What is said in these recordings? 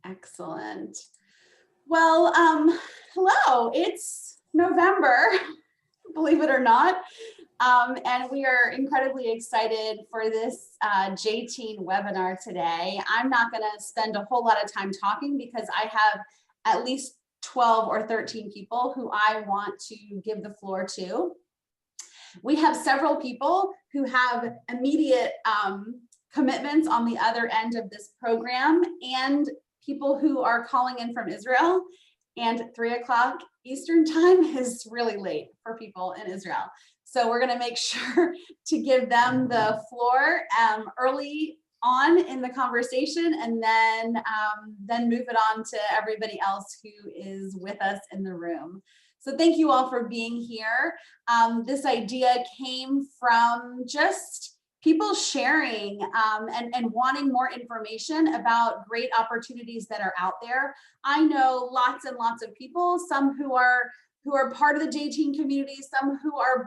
Excellent. Well, hello, it's November, believe it or not. And we are incredibly excited for this JTEEN webinar today. I'm not going to spend a whole lot of time talking because I have at least 12 or 13 people who I want to give the floor to. We have several people who have immediate commitments on the other end of this program, and people who are calling in from Israel, and 3 o'clock Eastern time is really late for people in Israel. So we're going to make sure to give them the floor early on in the conversation, and then move it on to everybody else who is with us in the room. So thank you all for being here. This idea came from just people sharing and wanting more information about great opportunities that are out there. I know lots and lots of people, some who are part of the JTEEN community, some who are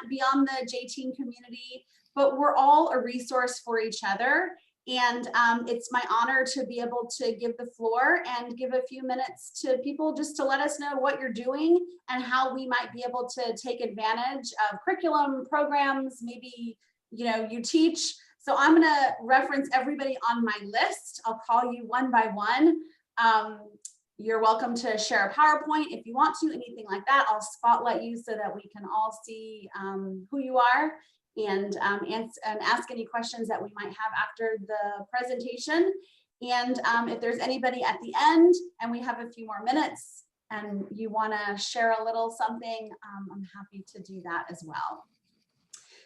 beyond the JTEEN community, but we're all a resource for each other. And it's my honor to be able to give the floor and give a few minutes to people just to let us know what you're doing and how we might be able to take advantage of curriculum programs, maybe you teach. So I'm going to reference everybody on my list. I'll call you one by one. You're welcome to share a PowerPoint if you want to, anything like that. I'll spotlight you so that we can all see who you are, and ask any questions that we might have after the presentation. And if there's anybody at the end and we have a few more minutes and you want to share a little something, I'm happy to do that as well.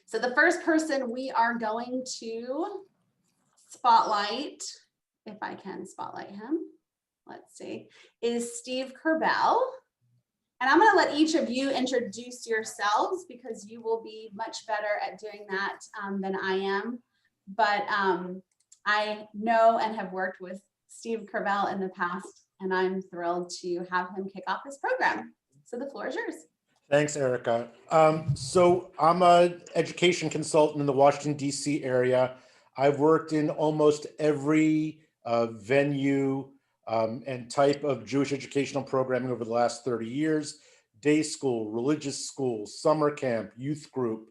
So the first person we are going to spotlight, if I can spotlight him, let's see, is Steve Kerbel. And I'm going to let each of you introduce yourselves because you will be much better at doing that than I am. But I know and have worked with Steve Kerbel in the past, and I'm thrilled to have him kick off this program. So the floor is yours. Thanks, Erica. So I'm an education consultant in the Washington, D.C. area. I've worked in almost every venue and type of Jewish educational programming over the last 30 years, day school, religious school, summer camp, youth group,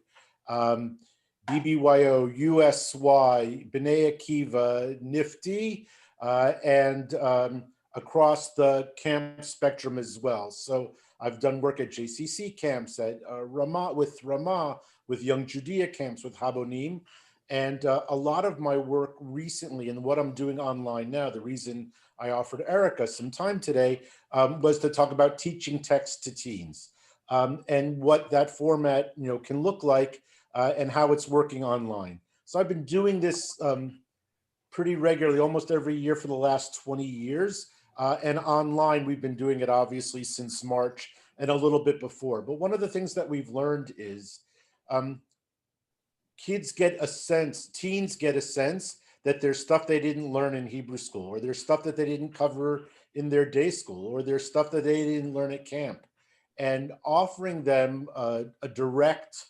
BBYO, USY, B'nai Akiva, NIFTY, and across the camp spectrum as well. So I've done work at JCC camps, at Ramah, with Young Judea camps, with Habonim. And a lot of my work recently and what I'm doing online now, the reason I offered Erica some time today was to talk about teaching text to teens and what that format can look like and how it's working online. So I've been doing this pretty regularly, almost every year for the last 20 years. And online, we've been doing it obviously since March and a little bit before. But one of the things that we've learned is teens get a sense that there's stuff they didn't learn in Hebrew school, or there's stuff that they didn't cover in their day school, or there's stuff that they didn't learn at camp. And offering them a direct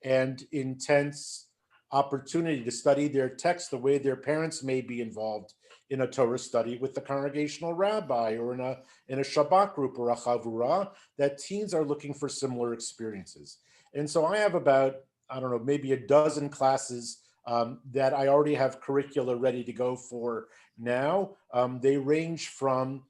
and intense opportunity to study their text the way their parents may be involved in a Torah study with the congregational rabbi, or in a Shabbat group or a chavurah, that teens are looking for similar experiences. And so I have about, I don't know, maybe a dozen classes that I already have curricula ready to go for now. They range from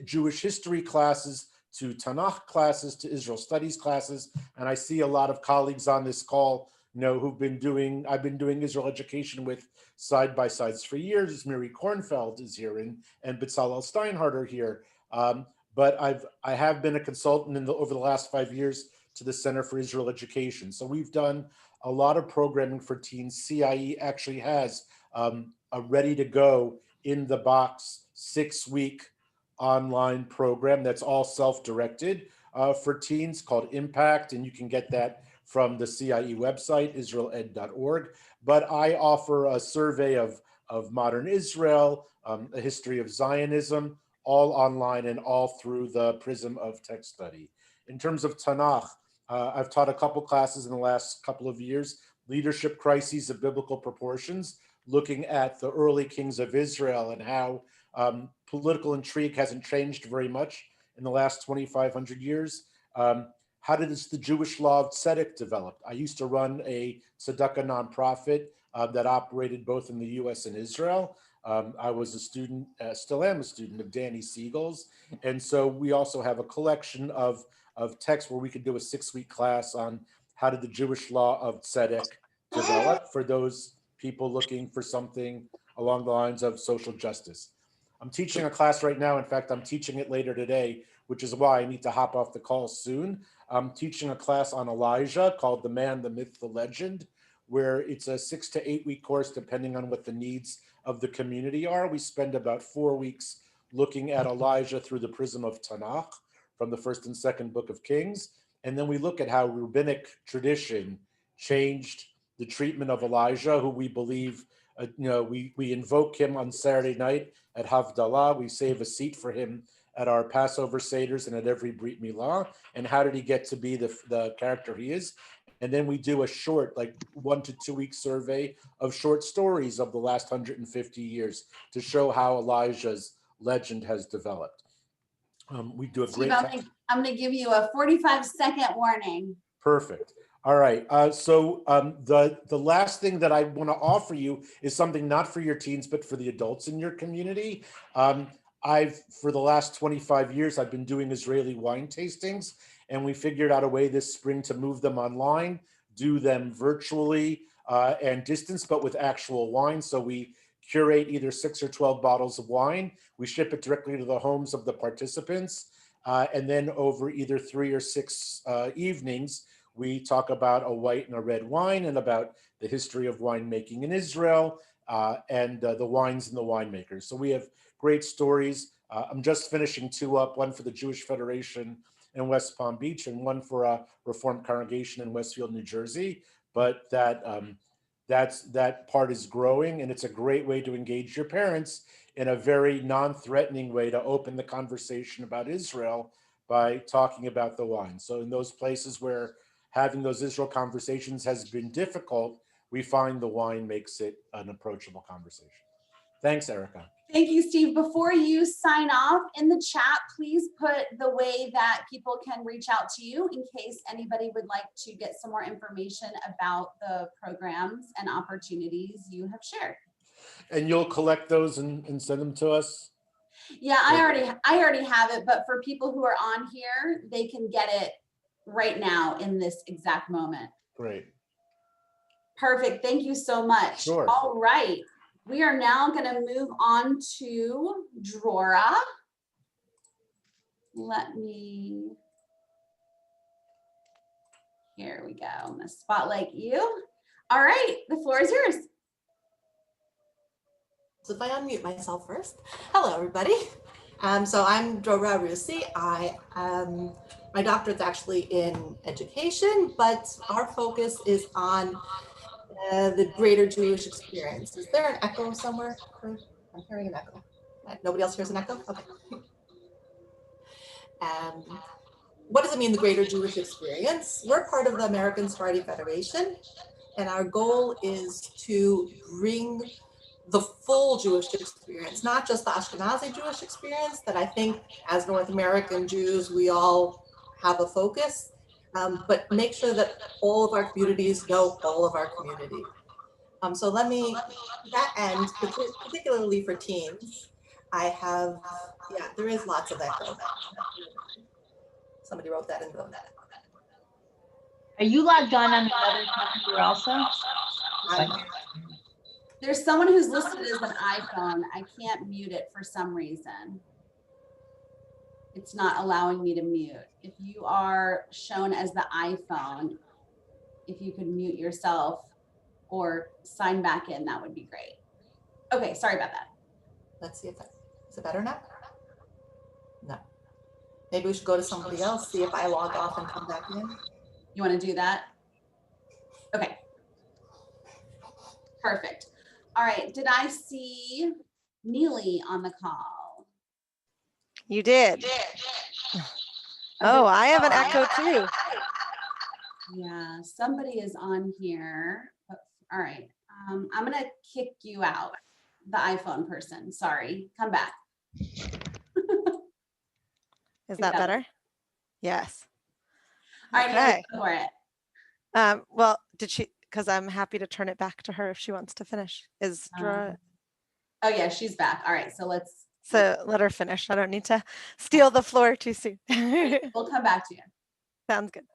Jewish history classes to Tanakh classes to Israel studies classes. And I see a lot of colleagues on this call I've been doing Israel education with side by sides for years. Miri Kornfeld is here and Bezalel Steinhardt are here. But I have been a consultant over the last 5 years to the Center for Israel Education. So we've done a lot of programming for teens. CIE actually has a ready to go in the box 6-week online program that's all self-directed for teens called Impact, and you can get that from the CIE website, israeled.org. But I offer a survey of modern Israel, a history of Zionism, all online and all through the prism of text study. In terms of Tanakh, I've taught a couple classes in the last couple of years, Leadership Crises of Biblical Proportions, looking at the early kings of Israel and how political intrigue hasn't changed very much in the last 2,500 years. How did the Jewish law of tzedek develop? I used to run a tzedakah nonprofit that operated both in the US and Israel. I was a student, still am a student of Danny Siegel's. And so we also have a collection of texts where we could do a 6-week class on how did the Jewish law of tzedek develop for those people looking for something along the lines of social justice. I'm teaching a class right now. In fact, I'm teaching it later today, which is why I need to hop off the call soon. I'm teaching a class on Elijah called The Man, the Myth, the Legend, where it's a 6 to 8 week course, depending on what the needs of the community are. We spend about 4 weeks looking at Elijah through the prism of Tanakh from the first and second book of Kings. And then we look at how rabbinic tradition changed the treatment of Elijah, who we believe, we invoke him on Saturday night at Havdalah. We save a seat for him at our Passover Seders and at every Brit Milah. And how did he get to be the character he is? And then we do a short, like 1 to 2 week survey of short stories of the last 150 years to show how Elijah's legend has developed. We do a Steve, great. I'm going to give you a 45-second warning. Perfect. All right. So the last thing that I want to offer you is something not for your teens, but for the adults in your community. For the last 25 years, I've been doing Israeli wine tastings, and we figured out a way this spring to move them online, do them virtually and distance, but with actual wine. So we curate either 6 or 12 bottles of wine. We ship it directly to the homes of the participants. And then over either 3 or 6 evenings, we talk about a white and a red wine and about the history of winemaking in Israel and the wines and the winemakers. So we have great stories. I'm just finishing 2 up, one for the Jewish Federation in West Palm Beach and one for a Reformed congregation in Westfield, New Jersey. But that part is growing, and it's a great way to engage your parents in a very non-threatening way to open the conversation about Israel by talking about the wine. So in those places where having those Israel conversations has been difficult, we find the wine makes it an approachable conversation. Thanks, Erica. Thank you, Steve. Before you sign off, in the chat, please put the way that people can reach out to you in case anybody would like to get some more information about the programs and opportunities you have shared. And you'll collect those and send them to us? Yeah, I already have it, but for people who are on here, they can get it right now in this exact moment. Great. Perfect. Thank you so much. Sure. All right. We are now going to move on to Drora. Here we go. I'm going to spotlight you. All right. The floor is yours. So if I unmute myself first. Hello, everybody. So I'm Drora Rusi. My doctorate's actually in education, but our focus is on the greater Jewish experience. Is there an echo somewhere? I'm hearing an echo. Nobody else hears an echo? Okay. What does it mean, the greater Jewish experience? We're part of the American Sephardi Federation, and our goal is to bring the full Jewish experience, not just the Ashkenazi Jewish experience that I think as North American Jews, we all have a focus, but make sure that all of our communities know all of our community. So let me, to that end, particularly for teens, I have, yeah, there is lots of echo. Somebody wrote that in the that. Are you logged on another computer also? There's someone who's listed as an iPhone. I can't mute it for some reason. It's not allowing me to mute. If you are shown as the iPhone, if you could mute yourself or sign back in, that would be great. Okay, sorry about that. Let's see if that, is it better now? No. Maybe we should go to somebody else, see if I log off and come back in. You want to do that? Okay. Perfect. All right, did I see Neely on the call? You did. Oh, I have an echo too. Yeah, somebody is on here. All right. I'm gonna kick you out, the iPhone person. Sorry, come back. Is that better? Yes. All right, Haley, Okay. go for it. Well, did she, because I'm happy to turn it back to her if she wants to finish. Is Dra, Oh yeah, she's back. All right, so so let her finish. I don't need to steal the floor too soon. we'll come back to you. Sounds good.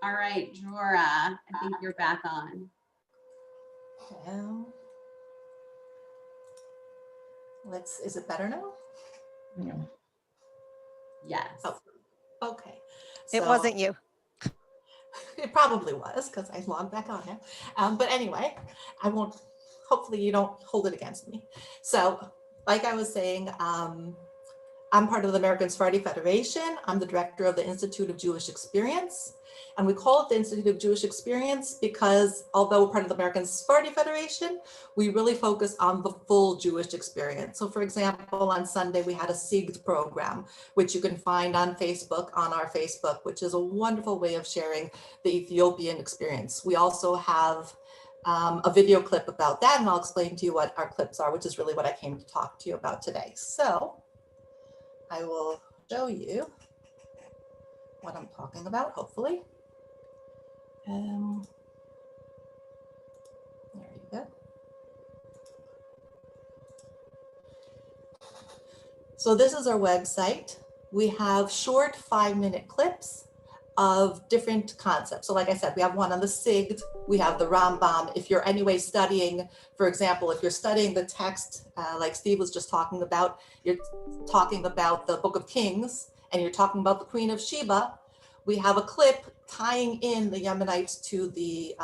All right, Drora, I think you're back on. Is it better now? Yes. Oh, okay. It So- wasn't you. It probably was because I logged back on now. But anyway, hopefully you don't hold it against me. So like I was saying, I'm part of the American Sephardi Federation. I'm the director of the Institute of Jewish Experience. And we call it the Institute of Jewish Experience because although we're part of the American Sephardi Federation, we really focus on the full Jewish experience. So for example, on Sunday, we had a SIGD program, which you can find on Facebook, on our Facebook, which is a wonderful way of sharing the Ethiopian experience. We also have a video clip about that, and I'll explain to you what our clips are, which is really what I came to talk to you about today. So I will show you what I'm talking about, hopefully. There you go. So this is our website. We have short 5-minute clips of different concepts. So like I said, we have one on the SIGD, we have the Rambam. If you're anyway studying, for example, if you're studying the text, like Steve was just talking about, you're talking about the Book of Kings, and you're talking about the Queen of Sheba, we have a clip tying in the Yemenites to the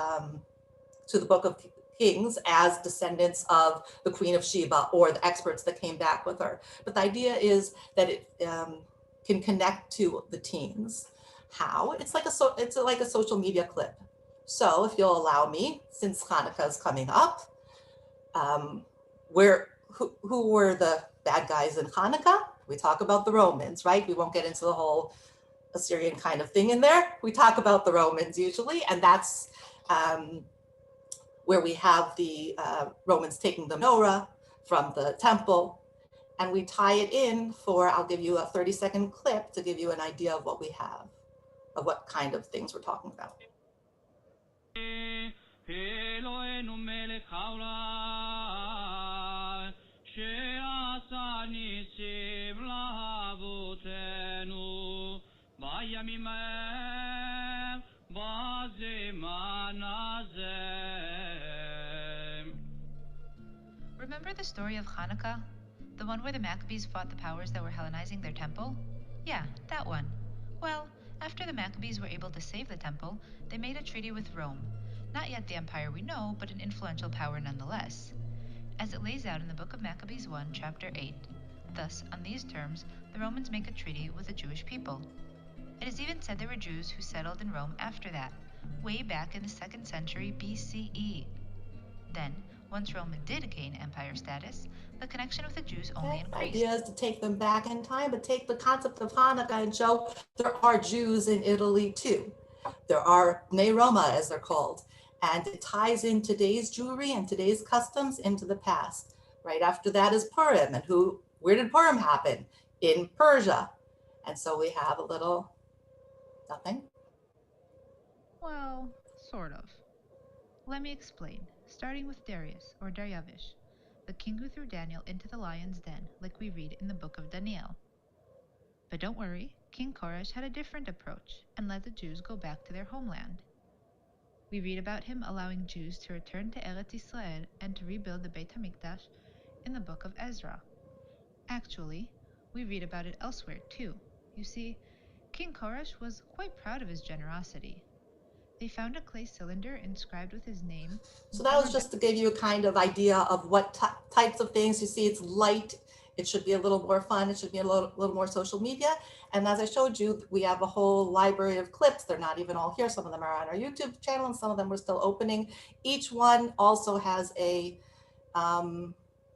Book of Kings as descendants of the Queen of Sheba or the experts that came back with her. But the idea is that it can connect to the teens. How? It's like a social media clip. So if you'll allow me, since Hanukkah is coming up, who were the bad guys in Hanukkah? We talk about the Romans, right? We won't get into the whole Assyrian kind of thing in there. We talk about the Romans usually, and that's where we have the Romans taking the menorah from the temple, and we tie it in for, I'll give you a 30-second clip to give you an idea of what we have, of what kind of things we're talking about. Remember the story of Hanukkah? The one where the Maccabees fought the powers that were Hellenizing their temple? Yeah, that one. Well, after the Maccabees were able to save the temple, they made a treaty with Rome. Not yet the empire we know, but an influential power nonetheless. As it lays out in the book of Maccabees 1, chapter 8. Thus, on these terms, the Romans make a treaty with the Jewish people. It is even said there were Jews who settled in Rome after that, way back in the 2nd century BCE. Then, once Rome did gain empire status, the connection with the Jews only increased. The idea is to take them back in time, but take the concept of Hanukkah and show there are Jews in Italy too. There are Bnei Roma, as they're called, and it ties in today's Jewry and today's customs into the past. Right after that is Purim, and where did Purim happen? In Persia. And so we have a little, nothing. Well, sort of. Let me explain, starting with Darius, or Daryavish, the king who threw Daniel into the lion's den, like we read in the book of Daniel. But don't worry, King Koresh had a different approach and let the Jews go back to their homeland. We read about him allowing Jews to return to Eretz Israel and to rebuild the Beit HaMikdash in the book of Ezra. Actually, we read about it elsewhere too. You see, King Koresh was quite proud of his generosity. They found a clay cylinder inscribed with his name. So that was just to give you a kind of idea of what types of things. You see, it's light. It should be a little more fun. It should be a little more social media. And as I showed you, we have a whole library of clips. They're not even all here. Some of them are on our YouTube channel, and some of them we're still opening. Each one also has a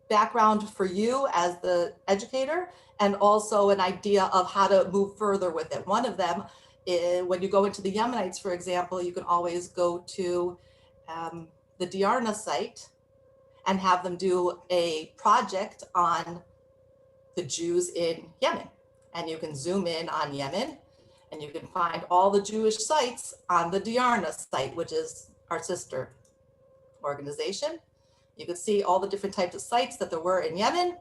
background for you as the educator, and also an idea of how to move further with it. One of them, when you go into the Yemenites, for example, you can always go to the Diarna site and have them do a project on the Jews in Yemen. And you can zoom in on Yemen and you can find all the Jewish sites on the Diarna site, which is our sister organization. You can see all the different types of sites that there were in Yemen.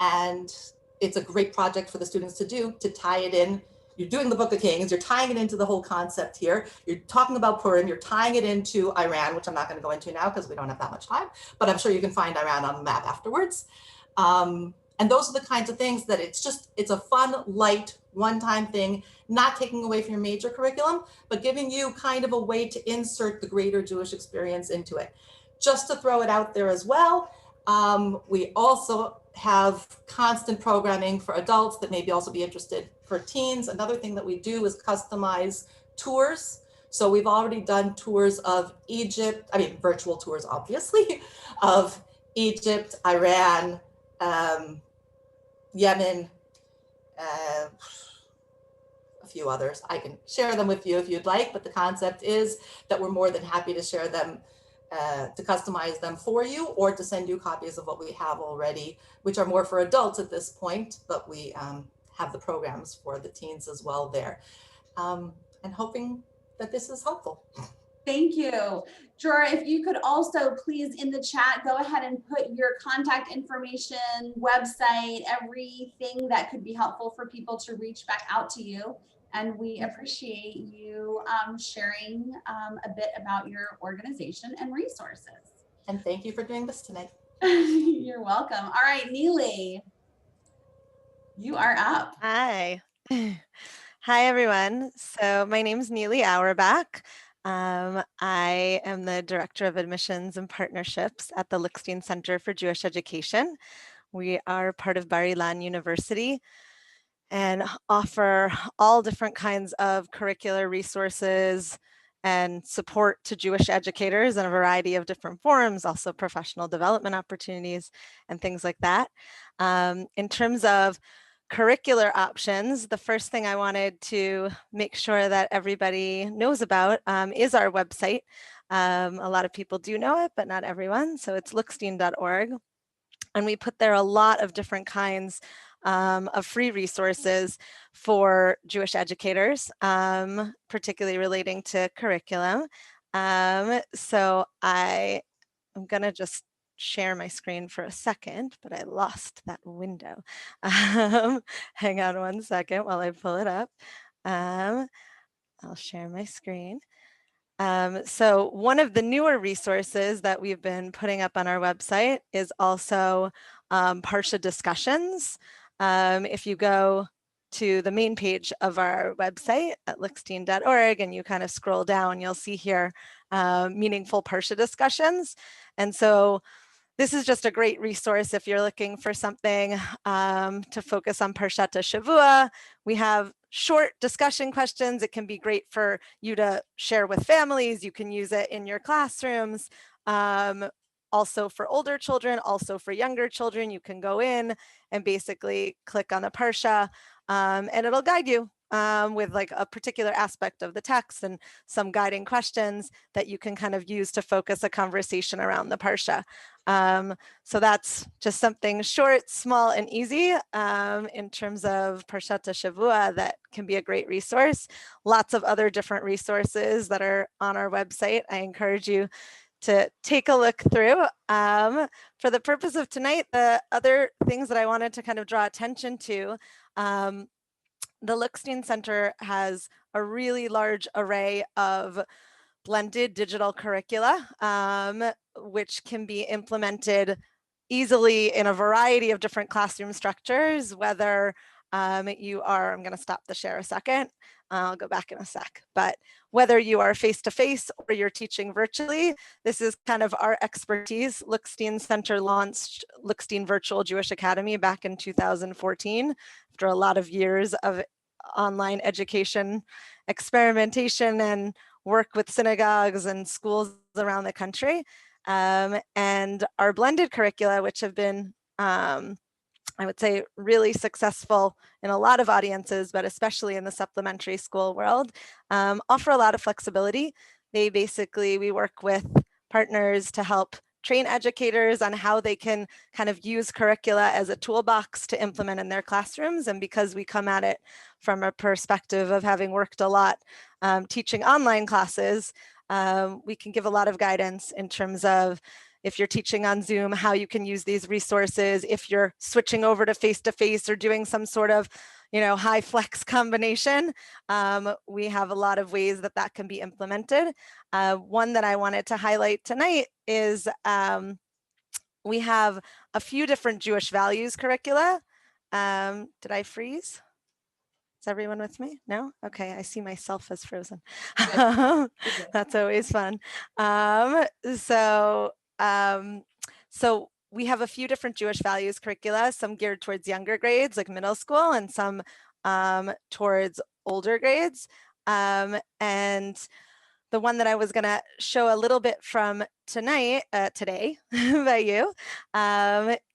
And it's a great project for the students to do, to tie it in. You're doing the Book of Kings, you're tying it into the whole concept here. You're talking about Purim, you're tying it into Iran, which I'm not going to go into now because we don't have that much time, but I'm sure you can find Iran on the map afterwards. And those are the kinds of things that it's a fun, light, one-time thing, not taking away from your major curriculum, but giving you kind of a way to insert the greater Jewish experience into it. Just to throw it out there as well, we also have constant programming for adults that maybe also be interested for teens. Another thing that we do is customize tours. So we've already done tours of Egypt, virtual tours, obviously, of Egypt, Iran, Yemen, a few others. I can share them with you if you'd like, but the concept is that we're more than happy to share them, to customize them for you, or to send you copies of what we have already, which are more for adults at this point, but we have the programs for the teens as well there. And hoping that this is helpful. Thank you. Drora, if you could also please in the chat, go ahead and put your contact information, website, everything that could be helpful for people to reach back out to you. And we appreciate you sharing a bit about your organization and resources. And thank you for doing this tonight. You're welcome. All right, Neely, you are up. Hi. Hi, everyone. So my name is Neely Auerbach. I am the Director of Admissions and Partnerships at the Lichtenstein Center for Jewish Education. We are part of Bar Ilan University and offer all different kinds of curricular resources and support to Jewish educators in a variety of different forums, also professional development opportunities and things like that. In terms of curricular options, the first thing I wanted to make sure that everybody knows about is our website. A lot of people do know it, but not everyone. So it's lichtenstein.org. And we put there a lot of different kinds of free resources for Jewish educators, particularly relating to curriculum. So I'm going to just share my screen for a second, but I lost that window. Hang on one second while I pull it up. I'll share my screen. So one of the newer resources that we've been putting up on our website is also Parsha discussions. If you go to the main page of our website at lichtenstein.org and you kind of scroll down, you'll see here meaningful Parsha discussions. And so this is just a great resource if you're looking for something to focus on Parshat Shavua. We have short discussion questions. It can be great for you to share with families. You can use it in your classrooms. Also for older children, also for younger children, you can go in and basically click on the Parsha and it'll guide you with like a particular aspect of the text and some guiding questions that you can kind of use to focus a conversation around the Parsha. So that's just something short, small, and easy in terms of Parshat Shavua that can be a great resource. Lots of other different resources that are on our website. I encourage you to take a look through. For the purpose of tonight, the other things that I wanted to kind of draw attention to, the Lichtenstein Center has a really large array of blended digital curricula, which can be implemented easily in a variety of different classroom structures, whether you are, I'm going to stop the share a second, I'll go back in a sec, but whether you are face-to-face or you're teaching virtually, this is kind of our expertise. Lichtenstein Center launched Lichtenstein Virtual Jewish Academy back in 2014, after a lot of years of online education experimentation and work with synagogues and schools around the country. And our blended curricula, which have been, I would say, really successful in a lot of audiences, but especially in the supplementary school world, offer a lot of flexibility. We work with partners to help train educators on how they can kind of use curricula as a toolbox to implement in their classrooms. And because we come at it from a perspective of having worked a lot teaching online classes, we can give a lot of guidance in terms of if you're teaching on Zoom, how you can use these resources, if you're switching over to face-to-face or doing some sort of high flex combination. We have a lot of ways that that can be implemented. One that I wanted to highlight tonight is we have a few different Jewish values curricula. Did I freeze? Is everyone with me? No? Okay, I see myself as frozen. That's always fun. So we have a few different Jewish values curricula, some geared towards younger grades like middle school and some towards older grades. And the one that I was going to show a little bit from today by you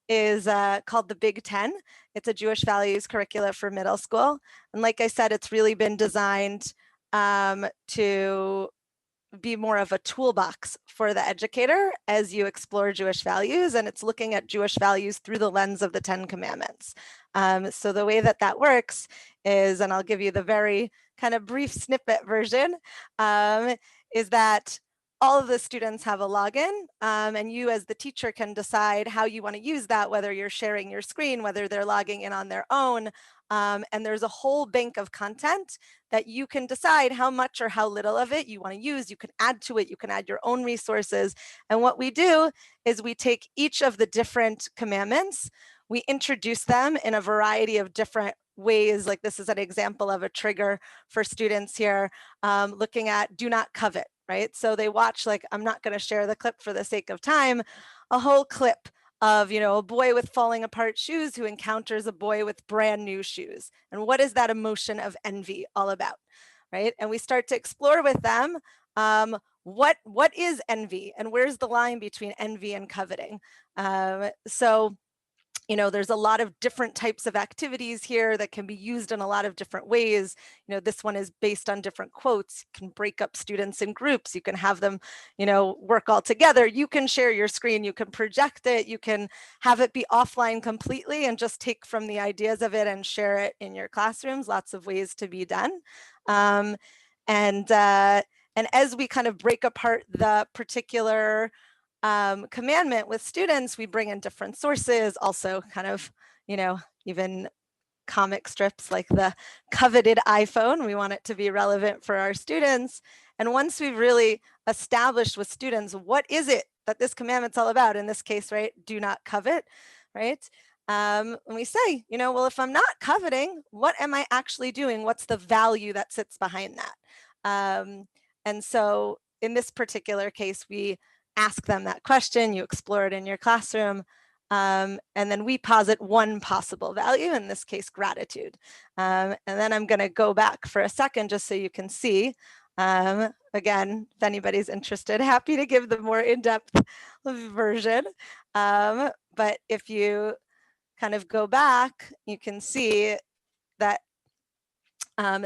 is called the Big 10. It's a Jewish values curricula for middle school. And like I said, it's really been designed to be more of a toolbox for the educator as you explore Jewish values, and it's looking at Jewish values through the lens of the 10 Commandments. So the way that that works is, and I'll give you the very kind of brief snippet version, is that all of the students have a login, and you as the teacher can decide how you want to use that, whether you're sharing your screen, whether they're logging in on their own. And there's a whole bank of content that you can decide how much or how little of it you want to use. You can add to it, you can add your own resources. And what we do is we take each of the different commandments, we introduce them in a variety of different ways. Like this is an example of a trigger for students here, looking at do not covet, right? So they watch, like, I'm not going to share the clip for the sake of time, a whole clip of, a boy with falling apart shoes who encounters a boy with brand new shoes. And what is that emotion of envy all about, right? And we start to explore with them, what is envy and where's the line between envy and coveting? There's a lot of different types of activities here that can be used in a lot of different ways. This one is based on different quotes. You can break up students in groups. You can have them, work all together. You can share your screen. You can project it. You can have it be offline completely and just take from the ideas of it and share it in your classrooms. Lots of ways to be done. And as we kind of break apart the particular commandment with students, we bring in different sources, also kind of, even comic strips like the coveted iPhone. We want it to be relevant for our students. And once we've really established with students, what is it that this commandment's all about? In this case, right, do not covet, right? And we say, well, if I'm not coveting, what am I actually doing? What's the value that sits behind that? And so in this particular case, we ask them that question, you explore it in your classroom, and then we posit one possible value, in this case, gratitude. And then I'm going to go back for a second just so you can see. Again, if anybody's interested, happy to give the more in-depth version. But if you kind of go back, you can see that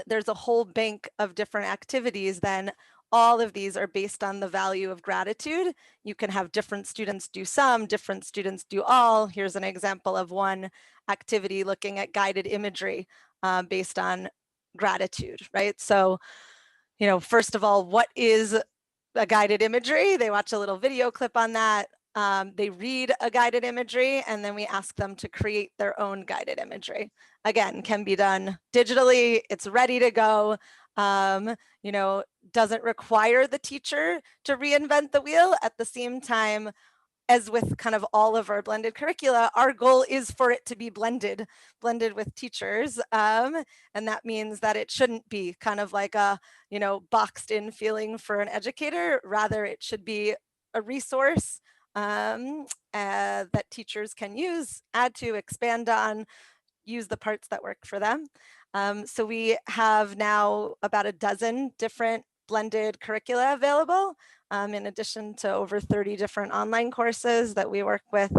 there's a whole bank of different activities then. All of these are based on the value of gratitude. You can have different students do some, different students do all. Here's an example of one activity looking at guided imagery based on gratitude, right? So, first of all, what is a guided imagery? They watch a little video clip on that. They read a guided imagery, and then we ask them to create their own guided imagery. Again, can be done digitally. It's ready to go. Doesn't require the teacher to reinvent the wheel. At the same time, as with kind of all of our blended curricula, our goal is for it to be blended with teachers. And that means that it shouldn't be kind of like a, boxed in feeling for an educator. Rather, it should be a resource that teachers can use, add to, expand on, use the parts that work for them. So we have now about a dozen different blended curricula available, in addition to over 30 different online courses that we work with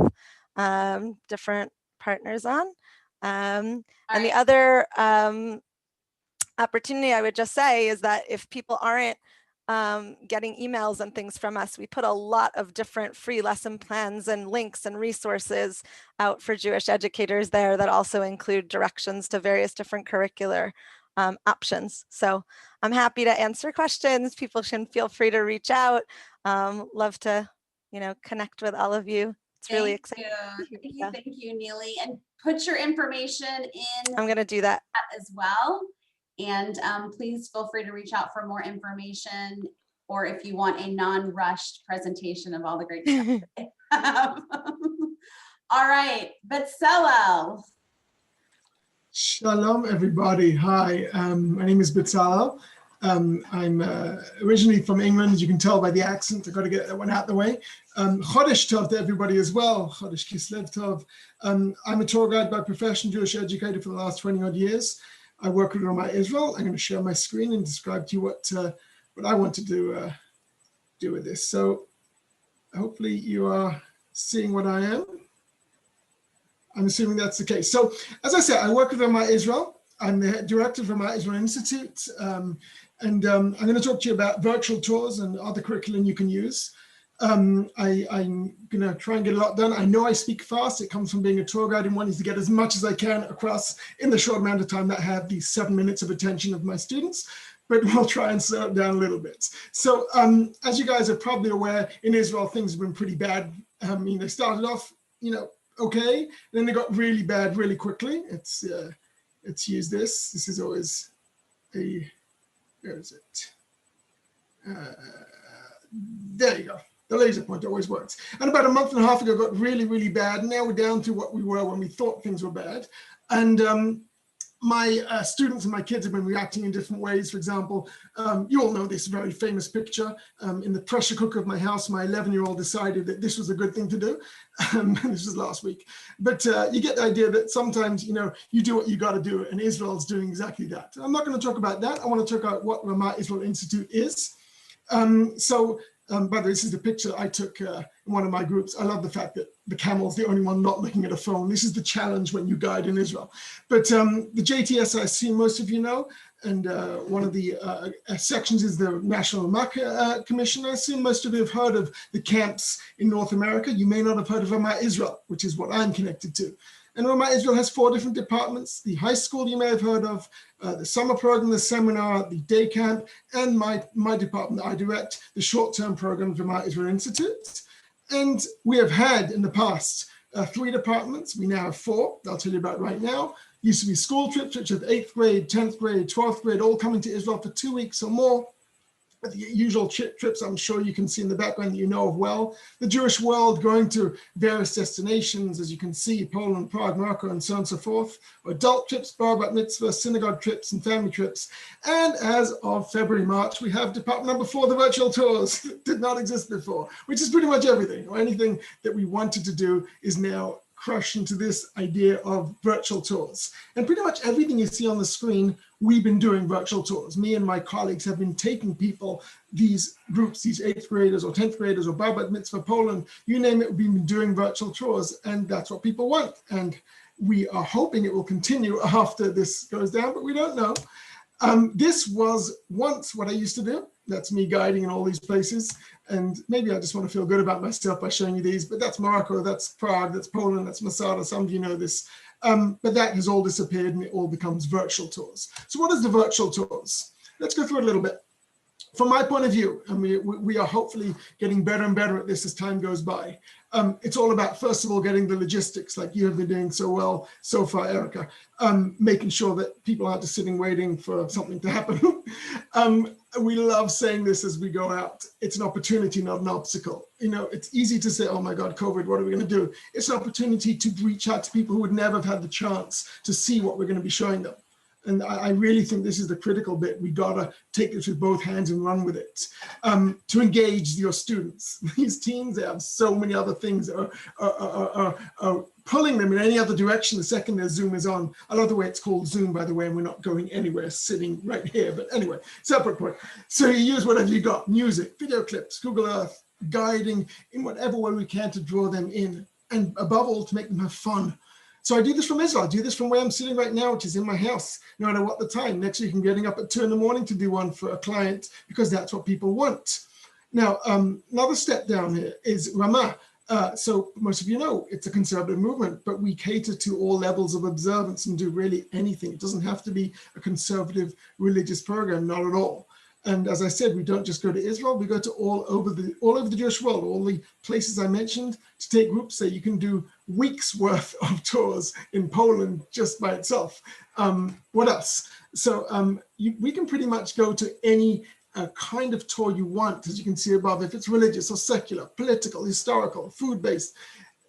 different partners on. And the other opportunity I would just say is that if people aren't getting emails and things from us. We put a lot of different free lesson plans and links and resources out for Jewish educators there that also include directions to various different curricular options. So I'm happy to answer questions. People can feel free to reach out. Love to, connect with all of you. It's really exciting. Thank you, Neely. And put your information in I'm going to do that as well. And please feel free to reach out for more information, or if you want a non-rushed presentation of all the great stuff. All right, Bezalel. Shalom, everybody. Hi, my name is Bezalel. I'm originally from England, as you can tell by the accent. I've got to get that one out the way. Chodesh Tov to everybody as well. Chodesh Kislev Tov. I'm a tour guide by profession, Jewish educator for the last 20 odd years. I work with Rama Israel. I'm going to share my screen and describe to you what I want to do with this. So hopefully you are seeing what I am. I'm assuming that's the case. So as I said, I work with Rama Israel. I'm the director of Rama Israel Institute. I'm going to talk to you about virtual tours and other curriculum you can use. I'm going to try and get a lot done. I know I speak fast. It comes from being a tour guide and wanting to get as much as I can across in the short amount of time that I have these 7 minutes of attention of my students, but we'll try and slow it down a little bit. So as you guys are probably aware, in Israel, things have been pretty bad. They started off, okay, then they got really bad really quickly. Let's use this. This is always where is it? There you go. The laser pointer always works. And about a month and a half ago, it got really, really bad. Now we're down to what we were when we thought things were bad. And my students and my kids have been reacting in different ways. For example, you all know this very famous picture. In the pressure cooker of my house, my 11-year-old decided that this was a good thing to do. This was last week. But you get the idea that sometimes, you do what you got to do, and Israel's doing exactly that. I'm not going to talk about that. I want to talk about what Rama Israel Institute is. By the way, this is the picture I took in one of my groups. I love the fact that the camel's the only one not looking at a phone. This is the challenge when you guide in Israel. But the JTS, I assume most of you know, and one of the sections is the National Rama Commission. I assume most of you have heard of the camps in North America. You may not have heard of Rama Israel, which is what I'm connected to. And Rama Israel has 4 different departments. The high school you may have heard of, the summer program, the seminar, the day camp, and my department that I direct, the short-term program, Rama Israel Institute. And we have had in the past 3 departments. We now have 4. I'll tell you about right now. Used to be school trips, which is 8th grade, 10th grade, 12th grade, all coming to Israel for 2 weeks or more. The usual trips I'm sure you can see in the background that you know of well. The Jewish world going to various destinations, as you can see, Poland, Prague, Morocco, and so on and so forth. Adult trips, bar bat mitzvah, synagogue trips, and family trips. And as of February, March, we have department number 4, the virtual tours. That did not exist before, which is pretty much everything, or anything that we wanted to do is now crushed into this idea of virtual tours. And pretty much everything you see on the screen, we've been doing virtual tours. Me and my colleagues have been taking people, these groups, these 8th graders or 10th graders or bar bat mitzvah Poland, you name it, we've been doing virtual tours, and that's what people want. And we are hoping it will continue after this goes down, but we don't know. This was once what I used to do. That's me guiding in all these places. And maybe I just want to feel good about myself by showing you these, but that's Morocco, that's Prague, that's Poland, that's Masada. Some of you know this. But that has all disappeared and it all becomes virtual tours. So what is the virtual tours? Let's go through it a little bit. From my point of view, and we are hopefully getting better and better at this as time goes by. It's all about, first of all, getting the logistics like you have been doing so well so far, Erica, making sure that people aren't just sitting waiting for something to happen. We love saying this as we go out. It's an opportunity, not an obstacle. It's easy to say, oh my God, COVID, what are we going to do? It's an opportunity to reach out to people who would never have had the chance to see what we're going to be showing them. And I really think this is the critical bit. We gotta take this with both hands and run with it. To engage your students. These teens, they have so many other things that are pulling them in any other direction the second their Zoom is on. I love the way it's called Zoom, by the way, and we're not going anywhere, sitting right here. But anyway, separate point. So you use whatever you got, music, video clips, Google Earth, guiding in whatever way we can to draw them in. And above all, to make them have fun. So I do this from Israel. I do this from where I'm sitting right now, which is in my house, no matter what the time. Next week, I'm getting up at 2 in the morning to do one for a client because that's what people want. Now, another step down here is Ramah. So most of you know it's a conservative movement, but we cater to all levels of observance and do really anything. It doesn't have to be a conservative religious program, not at all. And as I said, we don't just go to Israel, we go to all over the Jewish world, all the places I mentioned, to take groups. So you can do weeks worth of tours in Poland just by itself. What else? So we can pretty much go to any kind of tour you want, as you can see above, if it's religious or secular, political, historical, food-based,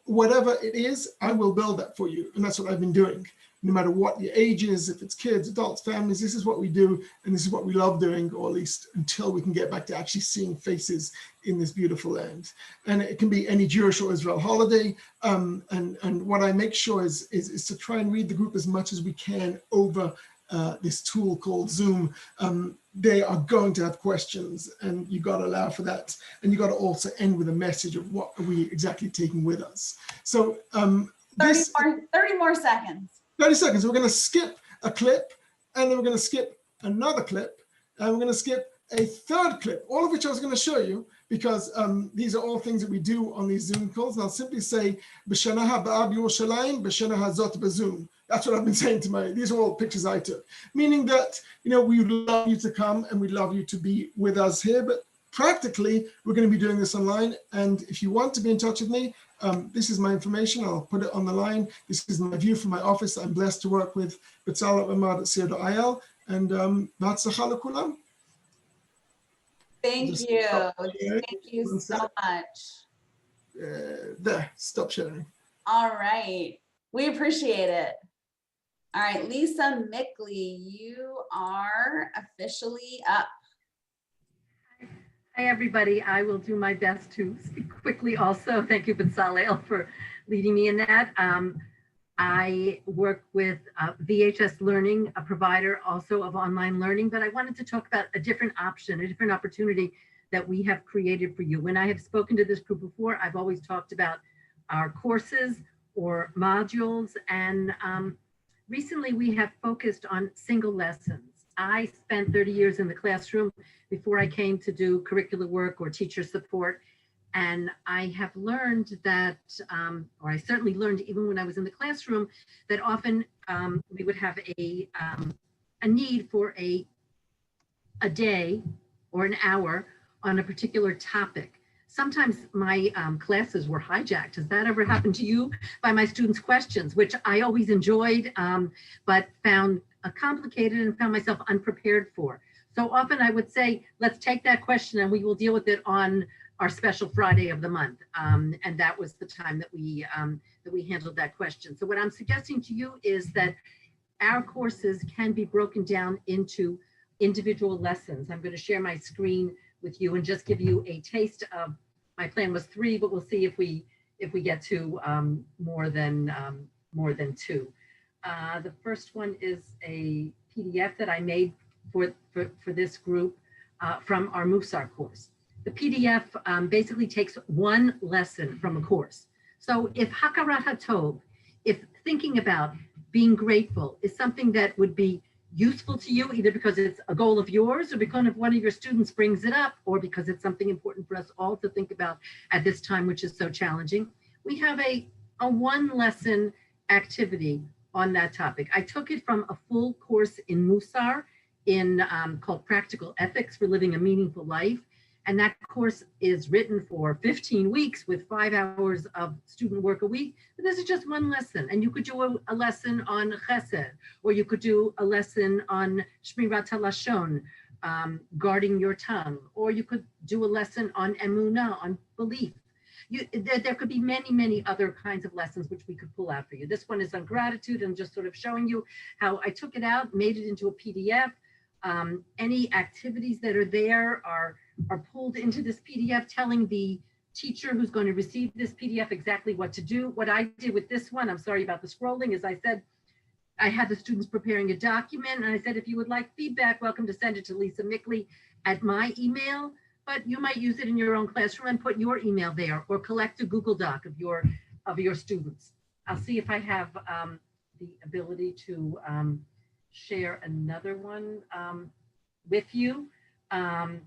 whatever it is, I will build that for you. And that's what I've been doing. No matter what your age is, if it's kids, adults, families, this is what we do. And this is what we love doing, or at least until we can get back to actually seeing faces in this beautiful land. And it can be any Jewish or Israel holiday. And what I make sure is to try and read the group as much as we can over this tool called Zoom. They are going to have questions, and you got to allow for that. And you got to also end with a message of what are we exactly taking with us. So 30 more seconds. 30 seconds. We're going to skip a clip, and then we're going to skip another clip, and we're going to skip a third clip, all of which I was going to show you, because these are all things that we do on these Zoom calls. And I'll simply say, B'shana haba b'Yerushalayim, b'shana hazot b'Zoom. That's what I've been saying to these are all pictures I took, meaning that, we would love you to come and we'd love you to be with us here, but practically we're going to be doing this online. And if you want to be in touch with me, this is my information. I'll put it on the line. This is my view from my office. I'm blessed to work with betzalel@ramad.co.il, and b'hatzlacha l'kulam. Thank you. Thank you so much. There, stop sharing. All right. We appreciate it. All right, Lisa Mickley, you are officially up. Hi, everybody. I will do my best to speak quickly also. Thank you, Betzalel, for leading me in that. I work with VHS Learning, a provider also of online learning, but I wanted to talk about a different option, a different opportunity that we have created for you. When I have spoken to this group before, I've always talked about our courses or modules, and recently we have focused on single lessons. I spent 30 years in the classroom before I came to do curricular work or teacher support. And I have learned that, or I certainly learned even when I was in the classroom, that often we would have a need for a day or an hour on a particular topic. Sometimes my classes were hijacked. Has that ever happened to you? By my students' questions, which I always enjoyed, but found complicated and found myself unprepared for. So often I would say, let's take that question and we will deal with it on our special Friday of the month. And that was the time that we handled that question. So what I'm suggesting to you is that our courses can be broken down into individual lessons. I'm going to share my screen with you and just give you a taste of, my plan was 3, but we'll see if we get to more than 2. The first one is a PDF that I made for this group from our Musar course. The PDF basically takes one lesson from a course. So if Hakarat HaTov, if thinking about being grateful is something that would be useful to you, either because it's a goal of yours or because one of your students brings it up, or because it's something important for us all to think about at this time, which is so challenging, we have a one lesson activity on that topic. I took it from a full course in Musar called Practical Ethics for Living a Meaningful Life. And that course is written for 15 weeks with 5 hours of student work a week. But this is just one lesson. And you could do a lesson on chesed, or you could do a lesson on shmirat halashon, guarding your tongue, or you could do a lesson on emunah, on belief. There could be many, many other kinds of lessons which we could pull out for you. This one is on gratitude, and just sort of showing you how I took it out, made it into a PDF. Any activities that are there are pulled into this PDF, telling the teacher who's going to receive this PDF exactly what to do. What I did with this one, I'm sorry about the scrolling, is I said, I had the students preparing a document, and I said, if you would like feedback, welcome to send it to Lisa Mickley at my email, but you might use it in your own classroom and put your email there, or collect a Google Doc of your students. I'll see if I have the ability to share another one with you,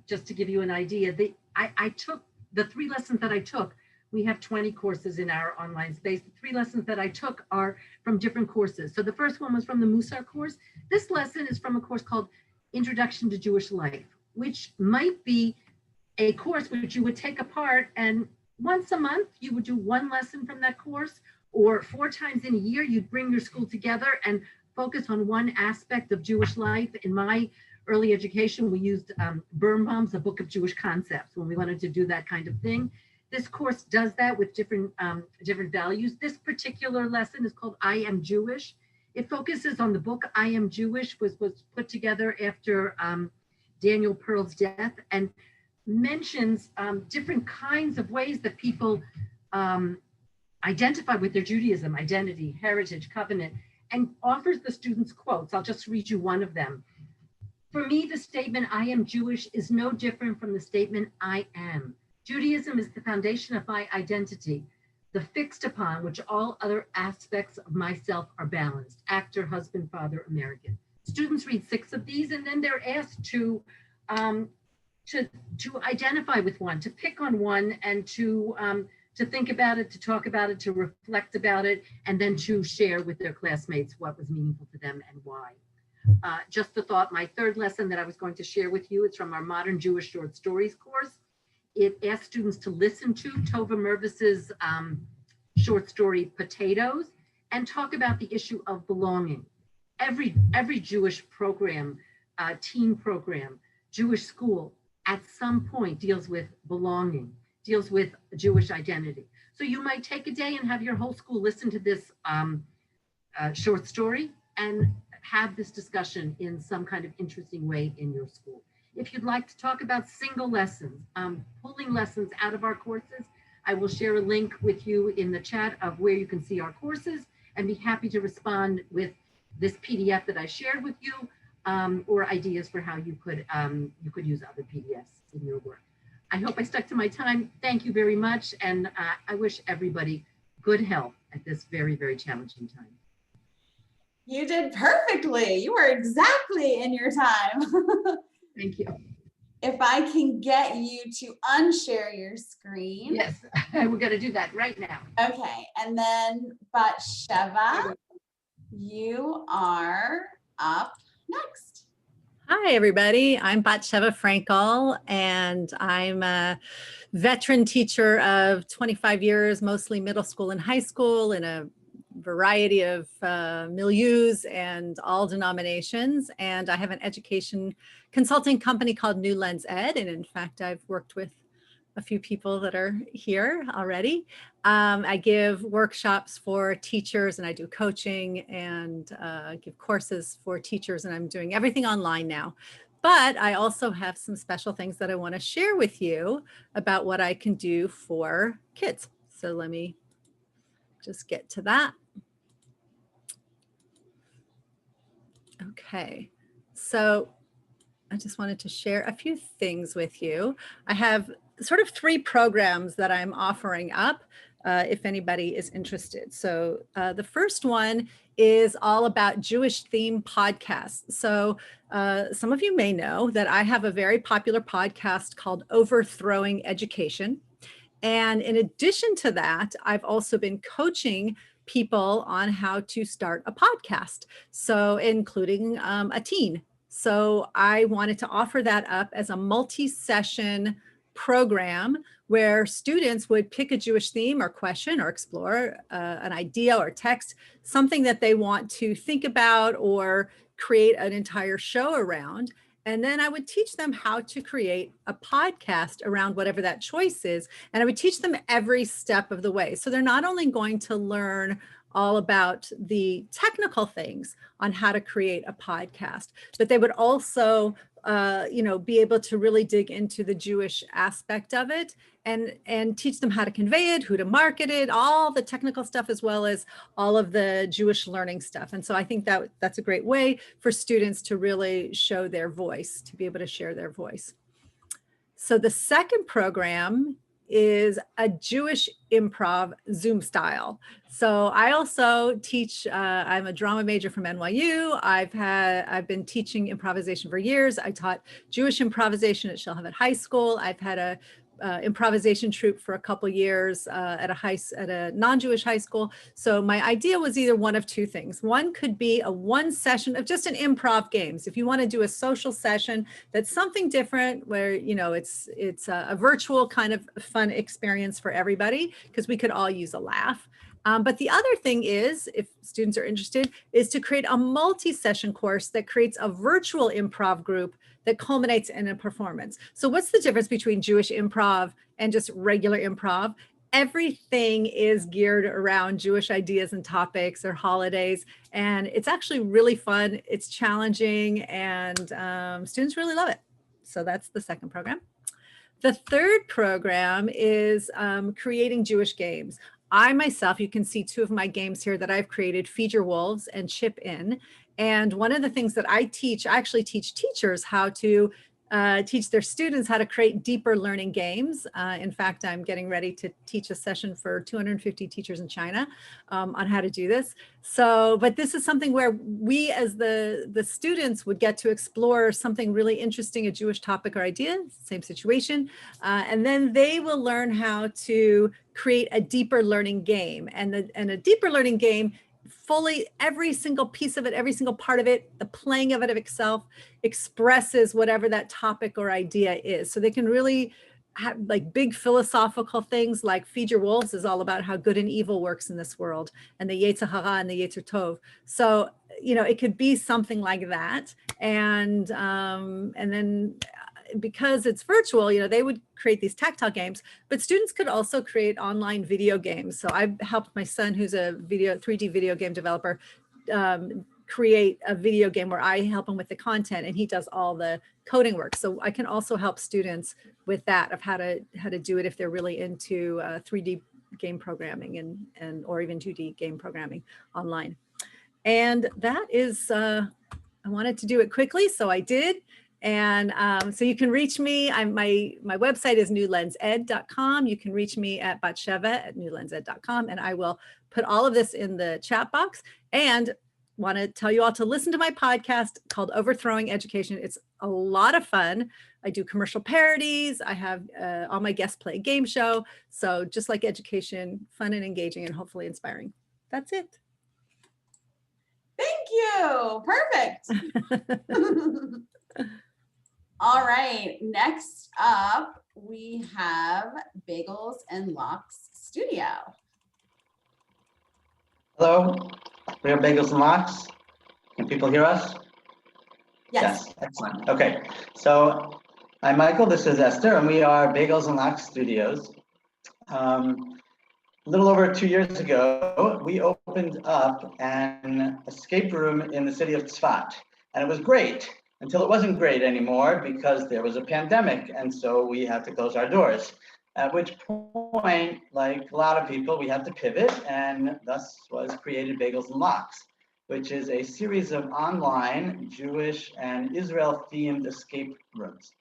just to give you an idea. I took the 3 lessons that I took. We have 20 courses in our online space. The 3 lessons that I took are from different courses. So the first one was from the Musar course. This lesson is from a course called Introduction to Jewish Life, which might be a course which you would take apart, and once a month you would do 1 lesson from that course, or 4 times in a year you'd bring your school together and focus on one aspect of Jewish life. In my early education, we used Birnbaum's A Book of Jewish Concepts when we wanted to do that kind of thing. This course does that with different values. This particular lesson is called I Am Jewish. It focuses on the book I Am Jewish, was put together after Daniel Pearl's death, and mentions different kinds of ways that people identify with their Judaism, identity, heritage, covenant, and offers the students quotes. I'll just read you one of them. For me, the statement I am Jewish is no different from the statement I am. Judaism is the foundation of my identity, the fixed upon which all other aspects of myself are balanced. Actor, husband, father, American. Students read 6 of these, and then they're asked to identify with one, to pick on one, and to think about it, to talk about it, to reflect about it, and then to share with their classmates what was meaningful to them and why. Just a thought, my 3rd lesson that I was going to share with you is from our Modern Jewish Short Stories course. It asks students to listen to Tova Mervis's short story Potatoes and talk about the issue of belonging. Every Jewish program, teen program, Jewish school, at some point deals with belonging, deals with Jewish identity. So you might take a day and have your whole school listen to this short story and have this discussion in some kind of interesting way in your school. If you'd like to talk about single lessons, pulling lessons out of our courses, I will share a link with you in the chat of where you can see our courses, and be happy to respond with this PDF that I shared with you, or ideas for how you could use other PDFs in your work. I hope I stuck to my time. Thank you very much, and I wish everybody good health at this very, very challenging time. You did perfectly. You were exactly in your time. Thank you. If I can get you to unshare your screen. Yes, we're going to do that right now. Okay, and then Batsheva, you are up next. Hi, everybody. I'm Batsheva Frankel, and I'm a veteran teacher of 25 years, mostly middle school and high school, in a variety of milieus and all denominations. And I have an education consulting company called New Lens Ed. And in fact, I've worked with a few people that are here already. I give workshops for teachers, and I do coaching and give courses for teachers, and I'm doing everything online now. But I also have some special things that I want to share with you about what I can do for kids. So let me just get to that. Okay, so I just wanted to share a few things with you. I have sort of 3 programs that I'm offering up if anybody is interested. So the first one is all about Jewish themed podcasts. So some of you may know that I have a very popular podcast called Overthrowing Education. And in addition to that, I've also been coaching people on how to start a podcast, so including a teen. So I wanted to offer that up as a multi-session program where students would pick a Jewish theme or question or explore an idea or text, something that they want to think about or create an entire show around. And then I would teach them how to create a podcast around whatever that choice is. And I would teach them every step of the way. So they're not only going to learn all about the technical things on how to create a podcast, but they would also be able to really dig into the Jewish aspect of it and teach them how to convey it, who to market it, all the technical stuff, as well as all of the Jewish learning stuff. And so I think that that's a great way for students to really show their voice, to be able to share their voice. So the second program is a Jewish improv Zoom style. So I also teach, I'm a drama major from NYU. I've been teaching improvisation for years. I taught Jewish improvisation at Shelhavet High School. I've had a improvisation troupe for a couple years at a non-Jewish high school. So my idea was either one of two things. One could be a one session of just an improv games. If you want to do a social session, that's something different where, you know, it's a virtual kind of fun experience for everybody because we could all use a laugh. But the other thing is, if students are interested, is to create a multi-session course that creates a virtual improv group that culminates in a performance. So what's the difference between Jewish improv and just regular improv? Everything is geared around Jewish ideas and topics or holidays. And it's actually really fun. It's challenging and students really love it. So that's the second program. The third program is creating Jewish games. I myself, you can see two of my games here that I've created, Feed Your Wolves and Chip In. And one of the things that I actually teach teachers how to teach their students how to create deeper learning games. In fact, I'm getting ready to teach a session for 250 teachers in China on how to do this. So, but this is something where we as the students would get to explore something really interesting, a Jewish topic or idea, same situation. And then they will learn how to create a deeper learning game. And a deeper learning game, fully every single piece of it, every single part of it, the playing of it of itself expresses whatever that topic or idea is. So they can really have like big philosophical things like Feed Your Wolves is all about how good and evil works in this world, and the Yetzer Hara and the Yetzer Tov. So, you know, it could be something like that. And then because it's virtual, you know, they would create these tactile games, but students could also create online video games. So I've helped my son, who's a 3D video game developer, create a video game where I help him with the content and he does all the coding work. So I can also help students with that of how to do it if they're really into 3D game programming and or even 2D game programming online. And that is, I wanted to do it quickly, so I did. And so you can reach me. My website is newlensed.com. You can reach me at batsheva@newlensed.com, and I will put all of this in the chat box. And want to tell you all to listen to my podcast called Overthrowing Education. It's a lot of fun. I do commercial parodies. I have all my guests play a game show. So just like education, fun and engaging and hopefully inspiring. That's it. Thank you. Perfect. All right, next up, we have Bagels and Lox Studio. Hello, we are Bagels and Lox. Can people hear us? Yes. Excellent. Okay, so I'm Michael, this is Esther, and we are Bagels and Lox Studios. A little over 2 years ago, we opened up an escape room in the city of Tzfat, and it was great. Until it wasn't great anymore because there was a pandemic, and so we had to close our doors. At which point, like a lot of people, we had to pivot, and thus was created Bagels and Lox, which is a series of online Jewish and Israel-themed escape rooms.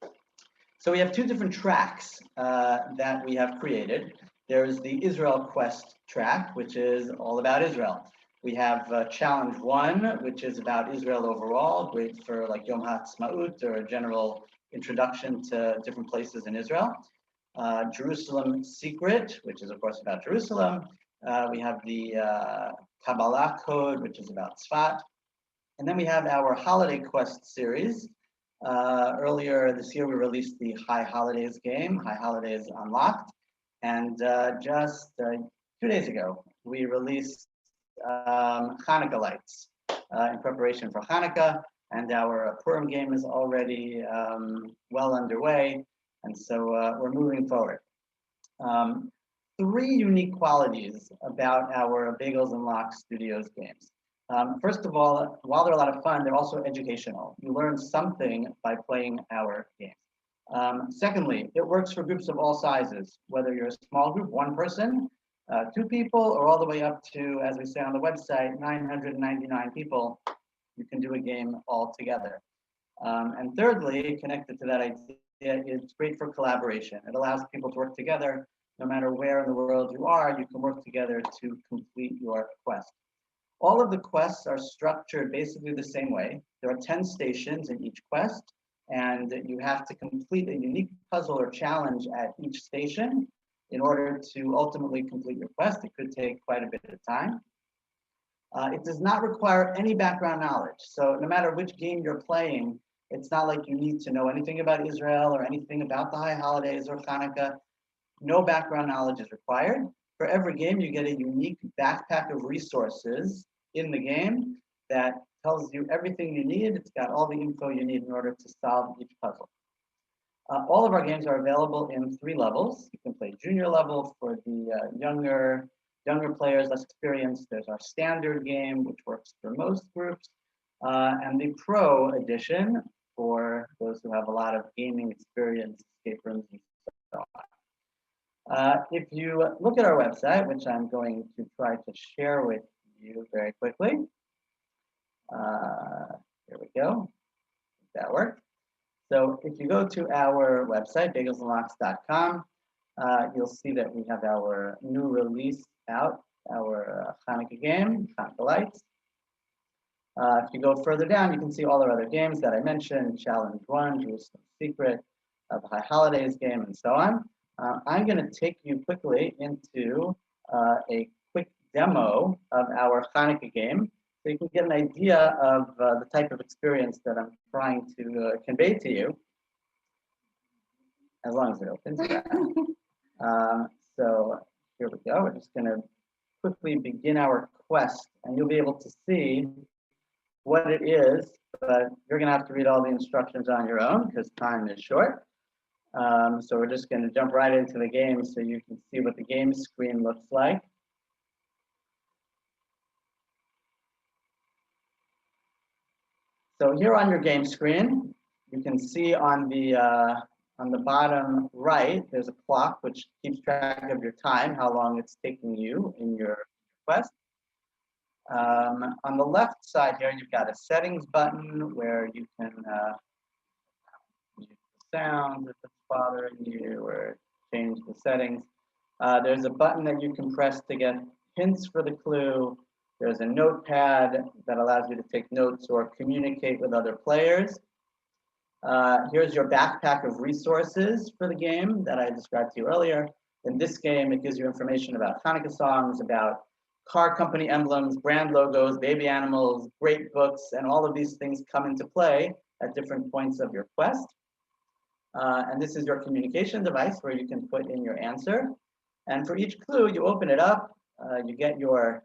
So we have two different tracks that we have created. There's the Israel Quest track, which is all about Israel. We have Challenge 1, which is about Israel overall, great for like Yom HaAtzmaut or a general introduction to different places in Israel. Jerusalem Secret, which is of course about Jerusalem. We have the Kabbalah Code, which is about Tzfat. And then we have our Holiday Quest series. Earlier this year, we released the High Holidays game, High Holidays Unlocked. And just 2 days ago, we released Hanukkah lights in preparation for Hanukkah, and our Purim game is already well underway, and so we're moving forward. Three unique qualities about our Bagels and Lox Studios games. First of all, while they're a lot of fun, they're also educational. You learn something by playing our games. Secondly, it works for groups of all sizes, whether you're a small group, one person, 2 people, or all the way up to, as we say on the website, 999 people, you can do a game all together. And thirdly, connected to that idea, it's great for collaboration. It allows people to work together no matter where in the world you are, you can work together to complete your quest. All of the quests are structured basically the same way. There are 10 stations in each quest, and you have to complete a unique puzzle or challenge at each station in order to ultimately complete your quest. It could take quite a bit of time. It does not require any background knowledge. So no matter which game you're playing, it's not like you need to know anything about Israel or anything about the high holidays or Hanukkah. No background knowledge is required. For every game, you get a unique backpack of resources in the game that tells you everything you need. It's got all the info you need in order to solve each puzzle. All of our games are available in 3 levels. You can play junior level for the younger players, less experienced. There's our standard game, which works for most groups, and the pro edition for those who have a lot of gaming experience, escape rooms, and so on. If you look at our website, which I'm going to try to share with you very quickly. Here we go. That worked. So if you go to our website, bagelsandlox.com, you'll see that we have our new release out, our Hanukkah game, Hanukkah Lights. If you go further down, you can see all our other games that I mentioned, Challenge 1, Jerusalem Secret, the High Holidays game, and so on. I'm going to take you quickly into a quick demo of our Hanukkah game, so you can get an idea of the type of experience that I'm trying to convey to you, as long as it opens. So here we go. We're just going to quickly begin our quest, and you'll be able to see what it is, but you're going to have to read all the instructions on your own because time is short. So we're just going to jump right into the game so you can see what the game screen looks like. So here on your game screen, you can see on the bottom right, there's a clock which keeps track of your time, how long it's taking you in your quest. On the left side here, you've got a settings button where you can use the sound if it's bothering you or change the settings. There's a button that you can press to get hints for the clue. There's a notepad that allows you to take notes or communicate with other players. Here's your backpack of resources for the game that I described to you earlier. In this game, it gives you information about Hanukkah songs, about car company emblems, brand logos, baby animals, great books, and all of these things come into play at different points of your quest. And this is your communication device where you can put in your answer. And for each clue, you open it up, you get your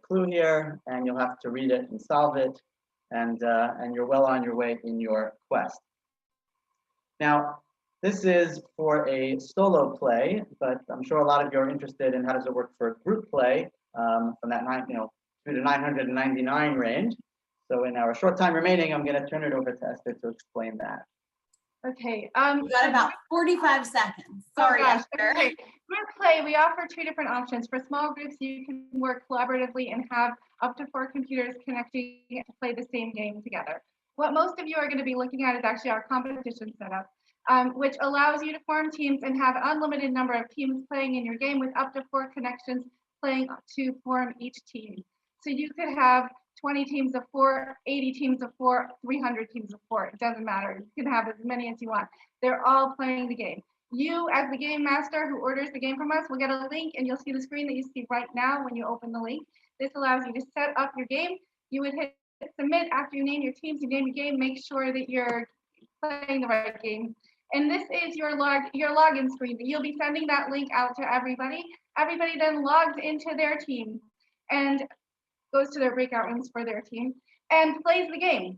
clue here, and you'll have to read it and solve it, and you're well on your way in your quest. Now, this is for a solo play, but I'm sure a lot of you are interested in how does it work for a group play from that 2 to 999 range. So in our short time remaining, I'm going to turn it over to Esther to explain that. Okay. We've got about 45 seconds. Sorry, Esther. Okay. Group play, we offer 2 different options. For small groups, you can work collaboratively and have up to 4 computers connecting to play the same game together. What most of you are going to be looking at is actually our competition setup, which allows you to form teams and have unlimited number of teams playing in your game with up to 4 connections playing to form each team. So you could have 20 teams of 4, 80 teams of 4, 300 teams of 4. It doesn't matter. You can have as many as you want. They're all playing the game. You, as the game master who orders the game from us, will get a link, and you'll see the screen that you see right now when you open the link. This allows you to set up your game. You would hit submit after you name your teams, you name your game, make sure that you're playing the right game. And this is your login screen. You'll be sending that link out to everybody. Everybody then logs into their team and goes to their breakout rooms for their team and plays the game.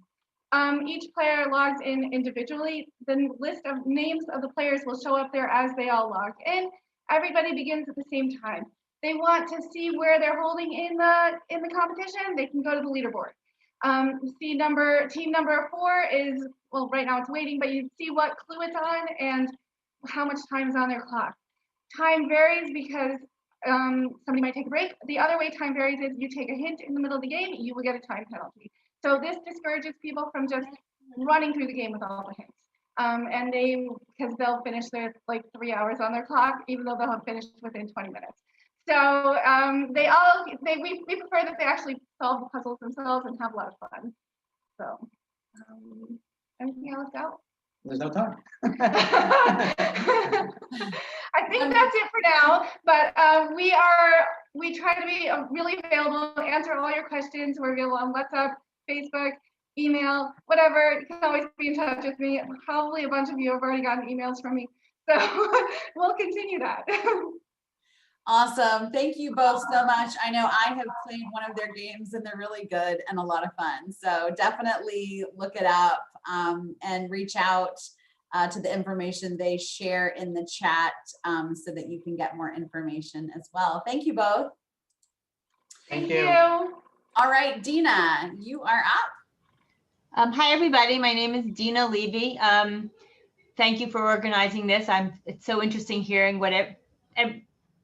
Each player logs in individually. The list of names of the players will show up there as they all log in. Everybody begins at the same time. They want to see where they're holding in the competition, they can go to the leaderboard. Team number 4 is, well, right now it's waiting, but you see what clue it's on and how much time is on their clock. Time varies because somebody might take a break. The other way time varies is you take a hint in the middle of the game, you will get a time penalty. So this discourages people from just running through the game with all the hints. And because they'll finish their like 3 hours on their clock, even though they'll have finished within 20 minutes. So we prefer that they actually solve the puzzles themselves and have a lot of fun. So anything else out? There's no time. I think that's it for now, but we try to be really available, answer all your questions. We're available on WhatsApp, Facebook, email, whatever. You can always be in touch with me. Probably a bunch of you have already gotten emails from me, so we'll continue that. Awesome. Thank you both so much. I know I have played one of their games and they're really good and a lot of fun. So definitely look it up and reach out to the information they share in the chat so that you can get more information as well. Thank you both. Thank you. All right, Dina, you are up. Hi, everybody. My name is Dina Levy. Thank you for organizing this. It's so interesting hearing what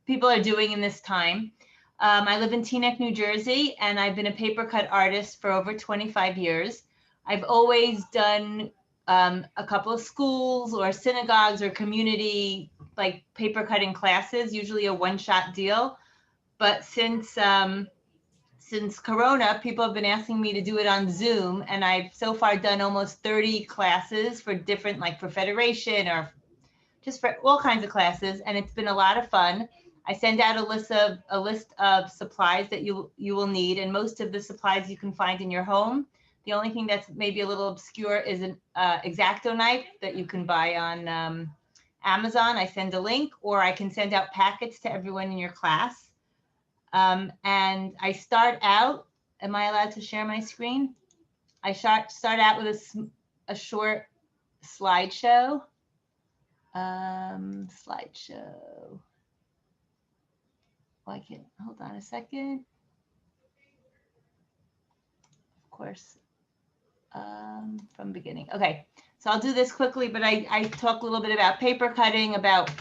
people are doing in this time. I live in Teaneck, New Jersey, and I've been a paper cut artist for over 25 years. I've always done a couple of schools or synagogues or community like paper cutting classes, usually a one-shot deal. But since Corona, people have been asking me to do it on Zoom, and I've so far done almost 30 classes for different, like for Federation or just for all kinds of classes, and it's been a lot of fun. I send out a list of supplies that you will need, and most of the supplies you can find in your home. The only thing that's maybe a little obscure is an X-Acto knife that you can buy on Amazon. I send a link, or I can send out packets to everyone in your class. And I start out, am I allowed to share my screen? I start out with a short slideshow. Slideshow. Well, I can, hold on a second. Of course, from beginning. Okay, so I'll do this quickly, but I talk a little bit about paper cutting, about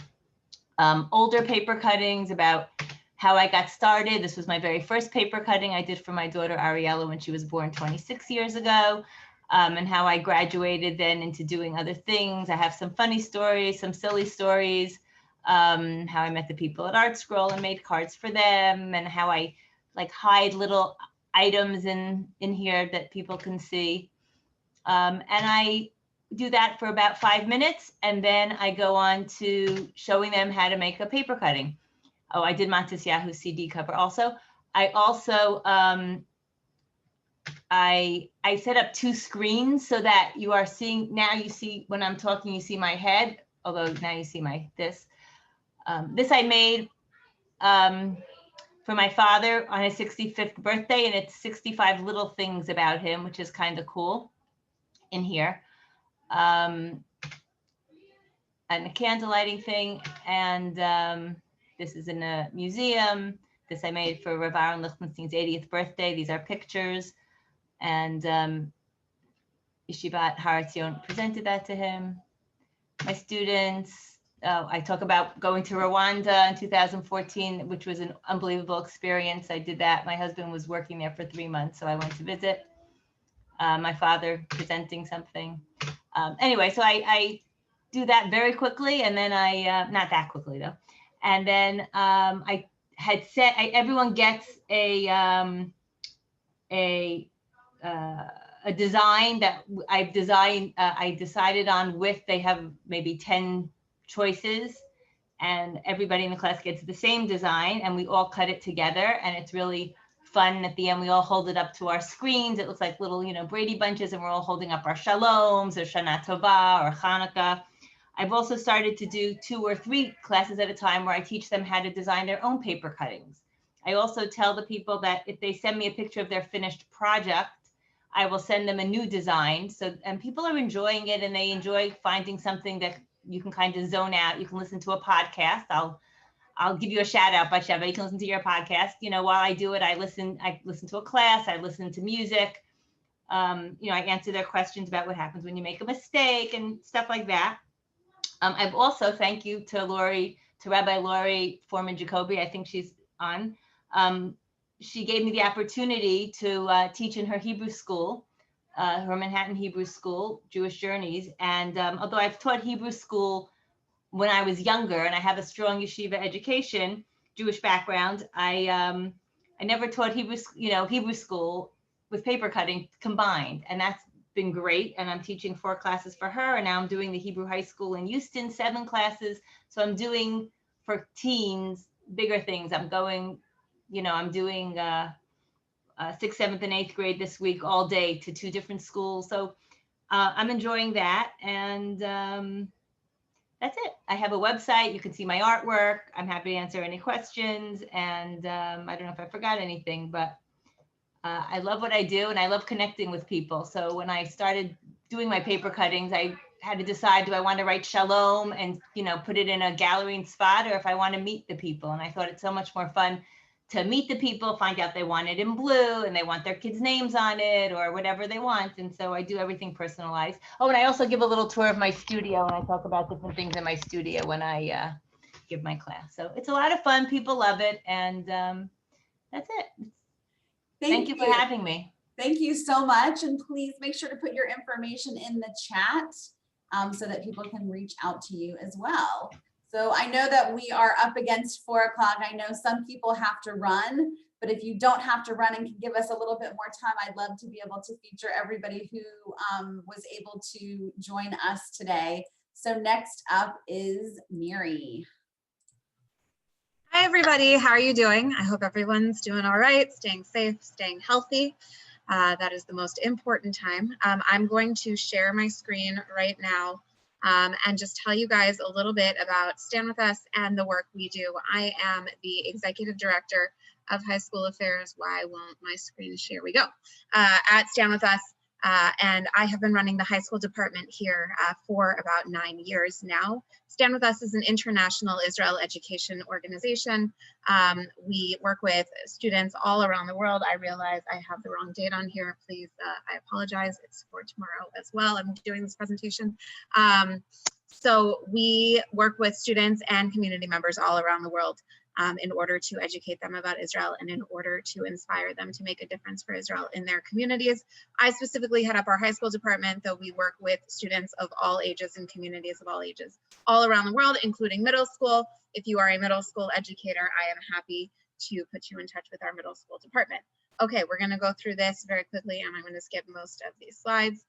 older paper cuttings, about how I got started. This was my very first paper cutting I did for my daughter Ariella when she was born 26 years ago, and how I graduated then into doing other things. I have some funny stories, some silly stories, how I met the people at Art Scroll and made cards for them, and how I like hide little items in here that people can see. And I do that for about 5 minutes, and then I go on to showing them how to make a paper cutting. Oh, I did Matis Yahoo CD cover also. I also, I set up 2 screens so that you are seeing, now you see, when I'm talking, you see my head, although now you see this. This I made for my father on his 65th birthday, and it's 65 little things about him, which is kind of cool in here. And a candle lighting thing, and this is in a museum. This I made for Rav Aaron Lichtenstein's 80th birthday. These are pictures, and Yeshivat Har Etzion presented that to him. My students, I talk about going to Rwanda in 2014, which was an unbelievable experience. I did that. My husband was working there for 3 months, so I went to visit. My father presenting something. Anyway, so I do that very quickly, and then not that quickly though. And then I had set, everyone gets a design that I've designed, I decided on with, they have maybe 10 choices, and everybody in the class gets the same design, and we all cut it together, and it's really fun. At the end, we all hold it up to our screens. It looks like little, Brady bunches, and we're all holding up our Shaloms or Shana Tova or Hanukkah. I've also started to do 2 or 3 classes at a time where I teach them how to design their own paper cuttings. I also tell the people that if they send me a picture of their finished project, I will send them a new design. So, and people are enjoying it, and they enjoy finding something that you can kind of zone out. You can listen to a podcast. I'll give you a shout out, Batsheva. You can listen to your podcast. While I do it, I listen to a class, I listen to music. I answer their questions about what happens when you make a mistake and stuff like that. I've also, thank you to Rabbi Lori Foreman Jacoby. I think she's on. She gave me the opportunity to teach in her Hebrew school Manhattan Hebrew School, Jewish Journeys. And although I've taught Hebrew school when I was younger and I have a strong yeshiva education, Jewish background, I never taught Hebrew school with paper cutting combined. And that's been great. And I'm teaching 4 classes for her. And now I'm doing the Hebrew high school in Houston, 7 classes. So I'm doing for teens, bigger things. I'm going, I'm doing 6th, 7th, and 8th grade this week all day to 2 different schools. So I'm enjoying that. And that's it. I have a website. You can see my artwork. I'm happy to answer any questions. And I don't know if I forgot anything, but I love what I do and I love connecting with people. So when I started doing my paper cuttings, I had to decide, do I want to write shalom and, put it in a gallery and spot, or if I want to meet the people. And I thought it's so much more fun to meet the people, find out they want it in blue and they want their kids' names on it or whatever they want. And so I do everything personalized. Oh, and I also give a little tour of my studio and I talk about different things in my studio when I give my class. So it's a lot of fun. People love it. And that's it. Thank you for having me. Thank you so much. And please make sure to put your information in the chat so that people can reach out to you as well. So I know that we are up against 4 o'clock. I know some people have to run, but if you don't have to run and can give us a little bit more time, I'd love to be able to feature everybody who was able to join us today. So next up is Miri. Hi, everybody. How are you doing? I hope everyone's doing all right, staying safe, staying healthy. That is the most important time. I'm going to share my screen right now and just tell you guys a little bit about Stand With Us and the work we do. I am the Executive Director of High School Affairs. Why won't my screen share? We go. At Stand With Us. And I have been running the high school department here for about 9 years now. Stand With Us is an international Israel education organization. We work with students all around the world. I realize I have the wrong date on here. Please, I apologize. It's for tomorrow as well. I'm doing this presentation. So we work with students and community members all around the world in order to educate them about Israel and in order to inspire them to make a difference for Israel in their communities. I specifically head up our high school department, though we work with students of all ages and communities of all ages all around the world, including middle school. If you are a middle school educator, I am happy to put you in touch with our middle school department. Okay, we're going to go through this very quickly, and I'm going to skip most of these slides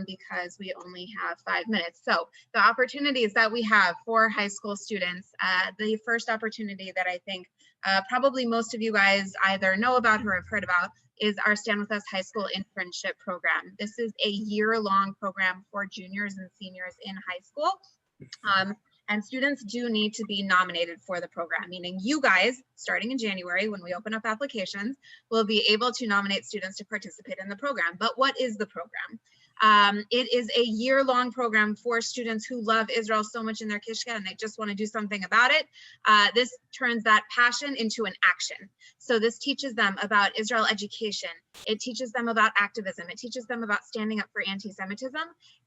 because we only have 5 minutes. So the opportunities that we have for high school students, the first opportunity that I think probably most of you guys either know about or have heard about is our Stand With Us High School Internship Program. This is a year-long program for juniors and seniors in high school. And students do need to be nominated for the program, meaning you guys, starting in January, when we open up applications, will be able to nominate students to participate in the program. But what is the program? It is a year-long program for students who love Israel so much in their kishka and they just want to do something about it. This turns that passion into an action. So this teaches them about Israel education. It teaches them about activism. It teaches them about standing up for anti-Semitism,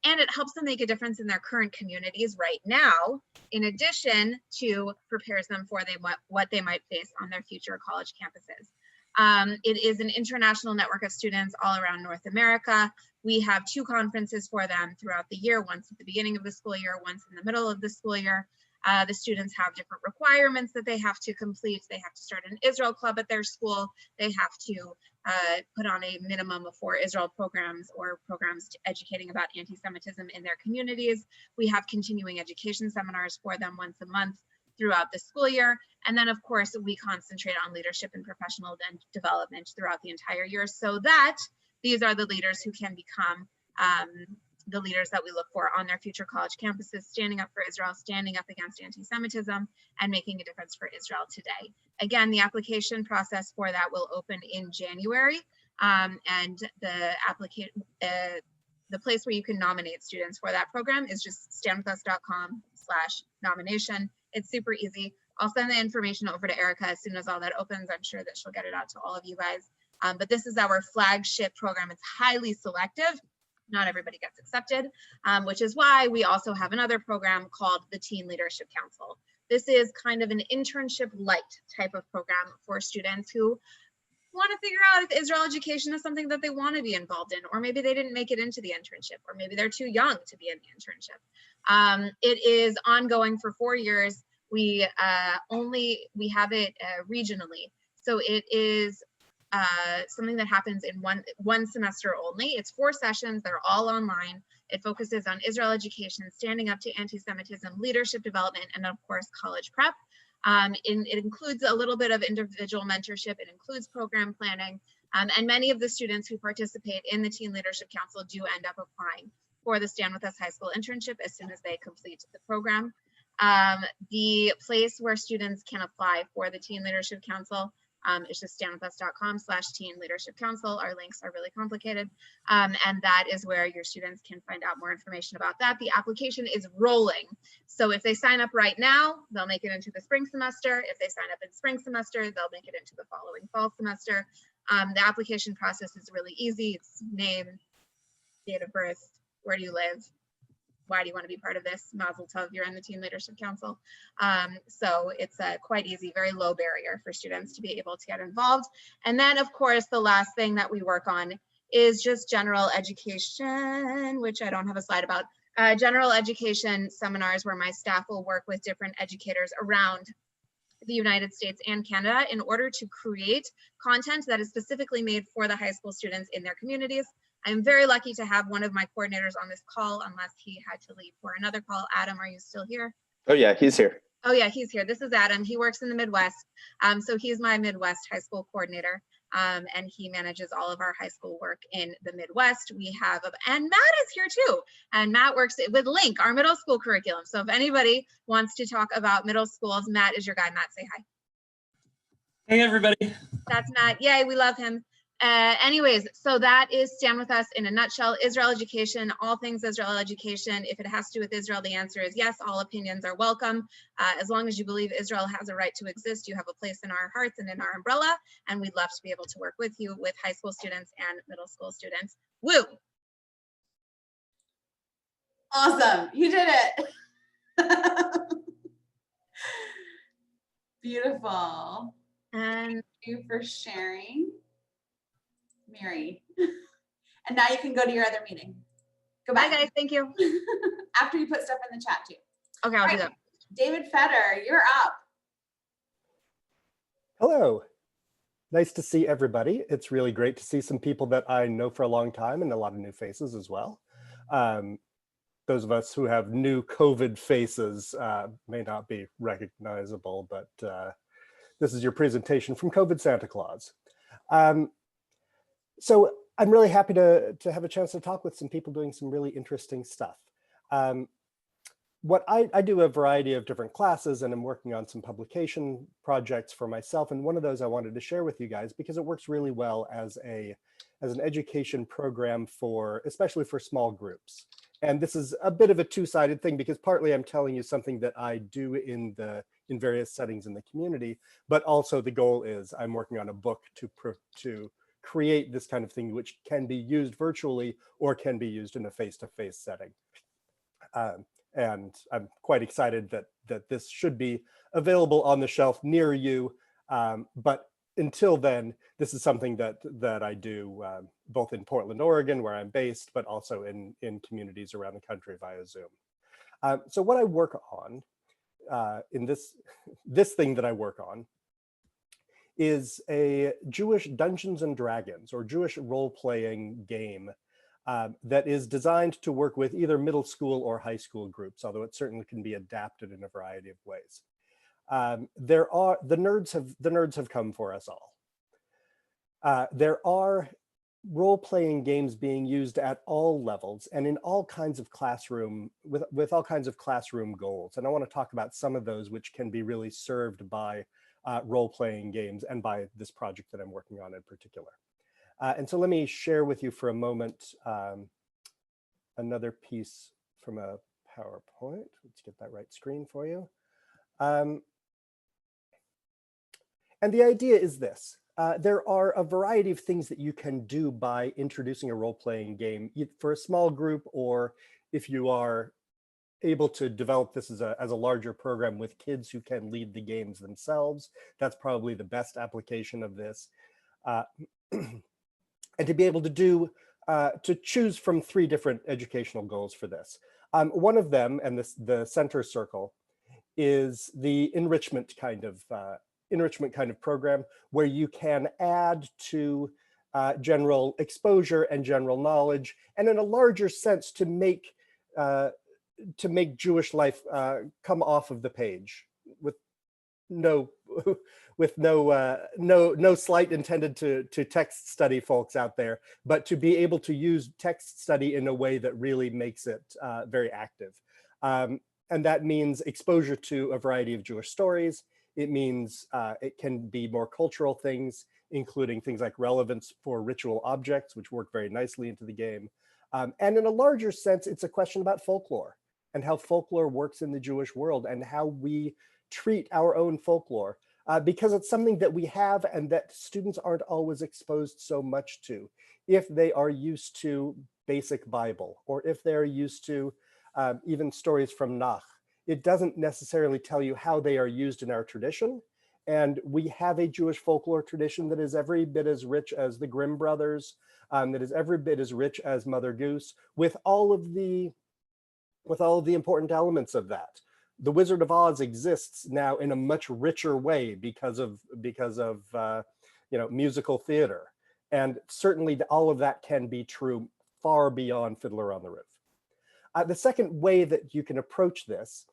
and it helps them make a difference in their current communities right now, in addition to prepares them for what they might face on their future college campuses. It is an international network of students all around North America. We have 2 conferences for them throughout the year, once at the beginning of the school year, once in the middle of the school year. The students have different requirements that they have to complete. They have to start an Israel club at their school. They have to put on a minimum of 4 Israel programs or programs educating about anti-Semitism in their communities. We have continuing education seminars for them once a month throughout the school year. And then of course, we concentrate on leadership and professional development throughout the entire year so that these are the leaders who can become the leaders that we look for on their future college campuses, standing up for Israel, standing up against anti-Semitism, and making a difference for Israel today. Again, the application process for that will open in January, and the place where you can nominate students for that program is just standwithus.com/nomination. It's super easy. I'll send the information over to Erica as soon as all that opens. I'm sure that she'll get it out to all of you guys. But this is our flagship program. It's highly selective. Not everybody gets accepted, which is why we also have another program called the Teen Leadership Council. This is kind of an internship light type of program for students who want to figure out if Israel education is something that they want to be involved in, or maybe they didn't make it into the internship, or maybe they're too young to be in the internship. It is ongoing for 4 years. We have it regionally. So it is something that happens in one semester only. It's 4 sessions, they're all online. It focuses on Israel education, standing up to anti-Semitism, leadership development, and of course, college prep. It includes a little bit of individual mentorship. It includes program planning. And many of the students who participate in the Teen Leadership Council do end up applying for the Stand With Us High School internship as soon as they complete the program. The place where students can apply for the Teen Leadership Council is just standwithus.com/Teen Leadership Council. Our links are really complicated. And that is where your students can find out more information about that. The application is rolling. So if they sign up right now, they'll make it into the spring semester. If they sign up in spring semester, they'll make it into the following fall semester. The application process is really easy. It's name, date of birth, where do you live, why do you want to be part of this? Mazel tov, you're in the Teen Leadership Council. So it's quite easy, very low barrier for students to be able to get involved. And then of course, the last thing that we work on is just general education, which I don't have a slide about. General education seminars where my staff will work with different educators around the United States and Canada in order to create content that is specifically made for the high school students in their communities. I'm very lucky to have one of my coordinators on this call, unless he had to leave for another call. Adam, are you still here? Oh yeah, he's here. Oh yeah, he's here. This is Adam. He works in the Midwest. So he's my Midwest high school coordinator. And he manages all of our high school work in the Midwest. And Matt is here too. And Matt works with Link, our middle school curriculum. So if anybody wants to talk about middle schools, Matt is your guy. Matt, say hi. Hey everybody. That's Matt. Yay, we love him. Anyways, so that is Stand With Us in a nutshell. Israel education, all things Israel education. If it has to do with Israel, the answer is yes, all opinions are welcome. As long as you believe Israel has a right to exist, you have a place in our hearts and in our umbrella, and we'd love to be able to work with you with high school students and middle school students. Woo! Awesome, you did it. Beautiful. And thank you for sharing, Mary. And now you can go to your other meeting. Goodbye. Bye guys, thank you. After you put stuff in the chat too. Okay, I'll do that. David Fetter, you're up. Hello. Nice to see everybody. It's really great to see some people that I know for a long time and a lot of new faces as well. Those of us who have new COVID faces may not be recognizable, but this is your presentation from COVID Santa Claus. So I'm really happy to have a chance to talk with some people doing some really interesting stuff. What I do a variety of different classes, and I'm working on some publication projects for myself. And one of those I wanted to share with you guys because it works really well as an education program especially for small groups. And this is a bit of a two-sided thing because partly I'm telling you something that I do in various settings in the community, but also the goal is I'm working on a book to create this kind of thing which can be used virtually or can be used in a face-to-face setting. And I'm quite excited that this should be available on the shelf near you. But until then, this is something that I do both in Portland, Oregon, where I'm based, but also in communities around the country via Zoom. So what I work on in this thing that I work on is a Jewish Dungeons and Dragons or Jewish role-playing game that is designed to work with either middle school or high school groups, although it certainly can be adapted in a variety of ways. The nerds have come for us all. There are role-playing games being used at all levels and in all kinds of classroom, with all kinds of classroom goals. And I want to talk about some of those which can be really served by role-playing games and by this project that I'm working on in particular. And so let me share with you for a moment another piece from a PowerPoint. Let's get that right screen for you. And the idea is this. There are a variety of things that you can do by introducing a role-playing game for a small group, or if you are able to develop this as a larger program with kids who can lead the games themselves, that's probably the best application of this. and to be able to do, to choose from 3 different educational goals for this. One of them, and the center circle, is the enrichment kind of program, where you can add to general exposure and general knowledge, and in a larger sense to make Jewish life come off of the page with no no slight intended to text study folks out there, but to be able to use text study in a way that really makes it very active. And that means exposure to a variety of Jewish stories. It means it can be more cultural things, including things like relevance for ritual objects, which work very nicely into the game. And in a larger sense, it's a question about folklore and how folklore works in the Jewish world and how we treat our own folklore, because it's something that we have and that students aren't always exposed so much to. If they are used to basic Bible, or if they're used to even stories from Nach, it doesn't necessarily tell you how they are used in our tradition. And we have a Jewish folklore tradition that is every bit as rich as the Grimm brothers, that is every bit as rich as Mother Goose, with all of the important elements of that. The Wizard of Oz exists now in a much richer way because of musical theater, and certainly all of that can be true far beyond Fiddler on the Roof. The second way that you can approach this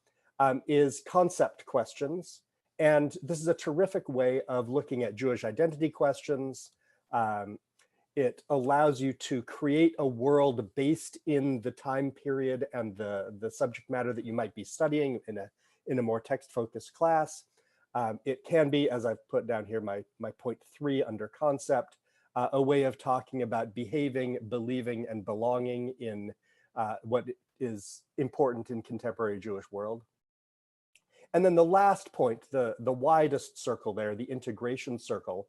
is concept questions, and this is a terrific way of looking at Jewish identity questions. It allows you to create a world based in the time period and the subject matter that you might be studying in a more text-focused class. It can be, as I've put down here, my point 3 under concept, a way of talking about behaving, believing, and belonging in what is important in contemporary Jewish world. And then the last point, the widest circle there, the integration circle,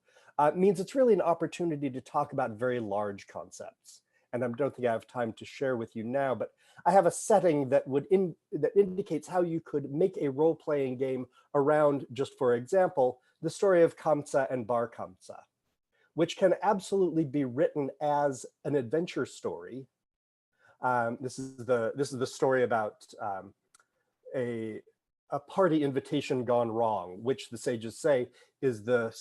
means it's really an opportunity to talk about very large concepts. And I don't think I have time to share with you now, but I have a setting that that indicates how you could make a role-playing game around, just for example, the story of Kamsa and Bar Kamsa, which can absolutely be written as an adventure story. This is the story about a party invitation gone wrong, which the sages say is the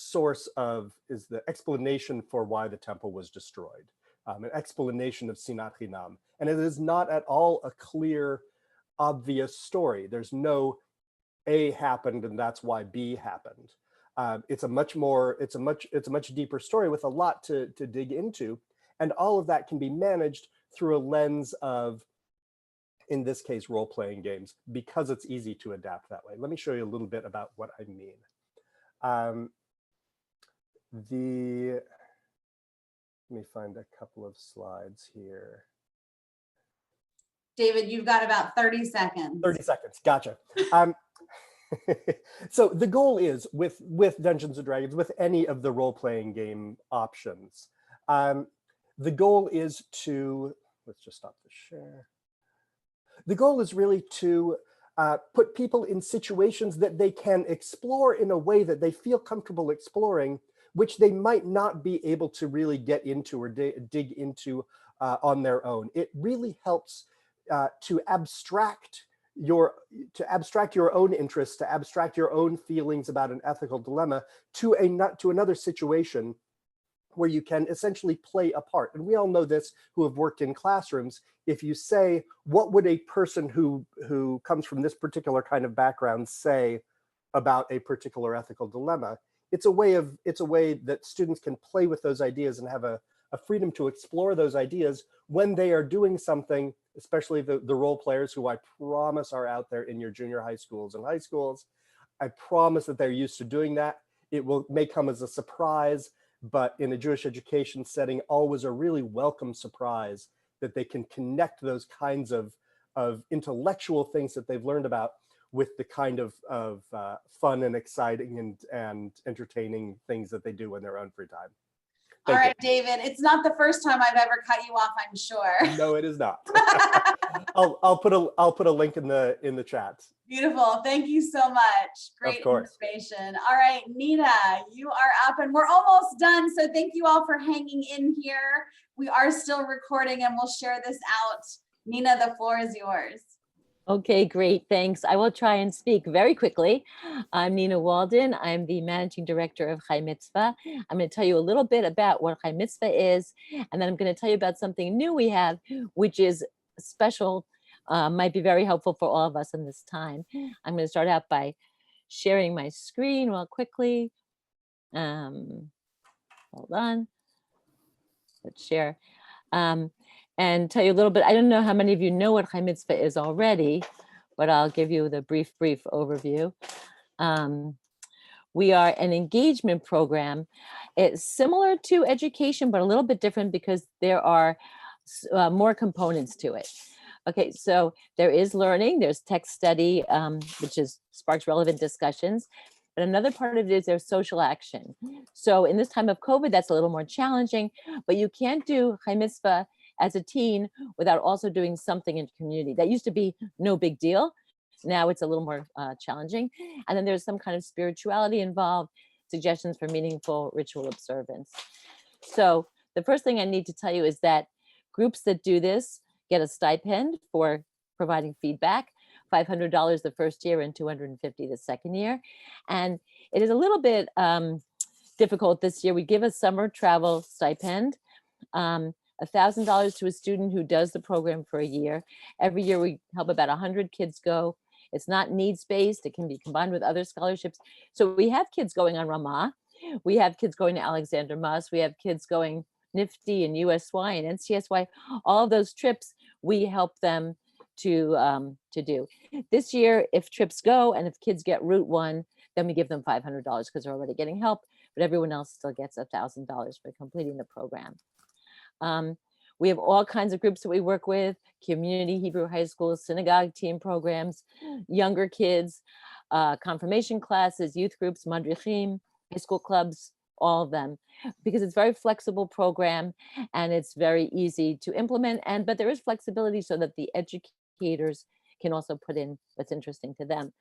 explanation for why the temple was destroyed, an explanation of Sinat Chinam. And it is not at all a clear, obvious story. There's no A happened and that's why B happened. It's a much deeper story with a lot to dig into, and all of that can be managed through a lens of, in this case, role-playing games, because it's easy to adapt that way. Let me show you a little bit about what I mean. Let me find a couple of slides here. David, you've got about 30 seconds. 30 seconds, gotcha. So the goal is, with Dungeons & Dragons, with any of the role-playing game options, the goal is to, let's just stop the share. The goal is really to put people in situations that they can explore in a way that they feel comfortable exploring, which they might not be able to really get into or dig into on their own. It really helps to abstract your own interests, to abstract your own feelings about an ethical dilemma to another situation where you can essentially play a part. And we all know this who have worked in classrooms. If you say, what would a person who comes from this particular kind of background say about a particular ethical dilemma? It's a way that students can play with those ideas and have a freedom to explore those ideas when they are doing something, especially the role players who I promise are out there in your junior high schools and high schools. I promise that they're used to doing that. It may come as a surprise, but in a Jewish education setting, always a really welcome surprise that they can connect those kinds of intellectual things that they've learned about with the kind of fun and exciting and entertaining things that they do in their own free time. All right, David, it's not the first time I've ever cut you off, I'm sure. No, it is not. I'll put a link in the chat. Beautiful. Thank you so much. Great information. All right, Nina, you are up and we're almost done. So thank you all for hanging in here. We are still recording and we'll share this out. Nina, the floor is yours. Okay, great. Thanks. I will try and speak very quickly. I'm Nina Walden. I'm the managing director of Chai Mitzvah. I'm going to tell you a little bit about what Chai Mitzvah is, and then I'm going to tell you about something new we have, which is special, might be very helpful for all of us in this time. I'm going to start out by sharing my screen real quickly. Hold on. Let's share. And tell you a little bit. I don't know how many of you know what Chai Mitzvah is already, but I'll give you the brief overview. We are an engagement program. It's similar to education, but a little bit different because there are more components to it. Okay, so there is learning, there's text study, which sparks relevant discussions. But another part of it is there's social action. So in this time of COVID, that's a little more challenging, but you can't do Chai Mitzvah as a teen without also doing something in community. That used to be no big deal. Now it's a little more challenging. And then there's some kind of spirituality involved, suggestions for meaningful ritual observance. So the first thing I need to tell you is that groups that do this get a stipend for providing feedback, $500 the first year and $250 the second year. And it is a little bit difficult this year. We give a summer travel stipend, $1,000 to a student who does the program for a year. Every year we help about 100 kids go. It's not needs-based. It can be combined with other scholarships. So we have kids going on Ramah. We have kids going to Alexander Muss. We have kids going NIFTY and USY and NCSY. All of those trips, we help them to do. This year, if trips go and if kids get Route 1, then we give them $500 because they're already getting help, but everyone else still gets $1,000 for completing the program. We have all kinds of groups that we work with: community Hebrew high schools, synagogue team programs, younger kids, confirmation classes, youth groups, madrichim, high school clubs, all of them, because it's a very flexible program and it's very easy to implement. But there is flexibility so that the educators can also put in what's interesting to them.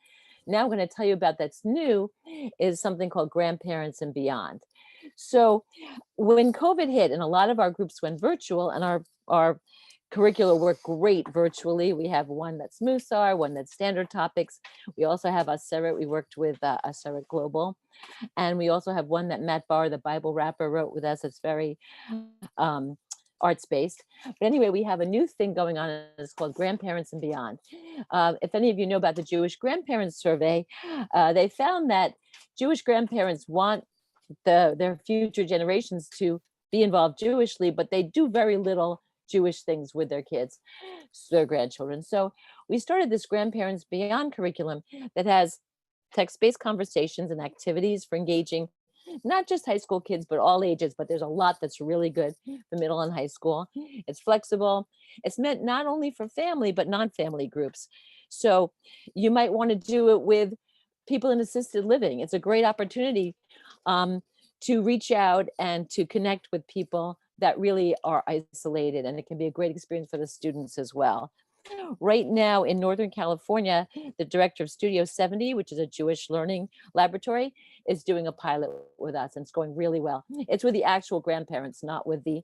Now I'm going to tell you about that's new is something called Grandparents and Beyond. So when COVID hit and a lot of our groups went virtual and our curricula worked great virtually. We have one that's Musar, one that's Standard Topics. We also have Aseret. We worked with Aseret Global. And we also have one that Matt Barr, the Bible rapper, wrote with us. It's very arts-based. But anyway, we have a new thing going on. It's called Grandparents and Beyond. If any of you know about the Jewish Grandparents Survey, they found that Jewish grandparents want their future generations to be involved Jewishly, but they do very little Jewish things with their kids, their grandchildren. So we started this Grandparents Beyond curriculum that has text-based conversations and activities for engaging not just high school kids, but all ages. But there's a lot that's really good for middle and high school. It's flexible. It's meant not only for family, but non-family groups. So you might want to do it with people in assisted living. It's a great opportunity to reach out and to connect with people that really are isolated. And it can be a great experience for the students as well. Right now in Northern California, the director of Studio 70, which is a Jewish learning laboratory, is doing a pilot with us, and it's going really well. It's with the actual grandparents, not with the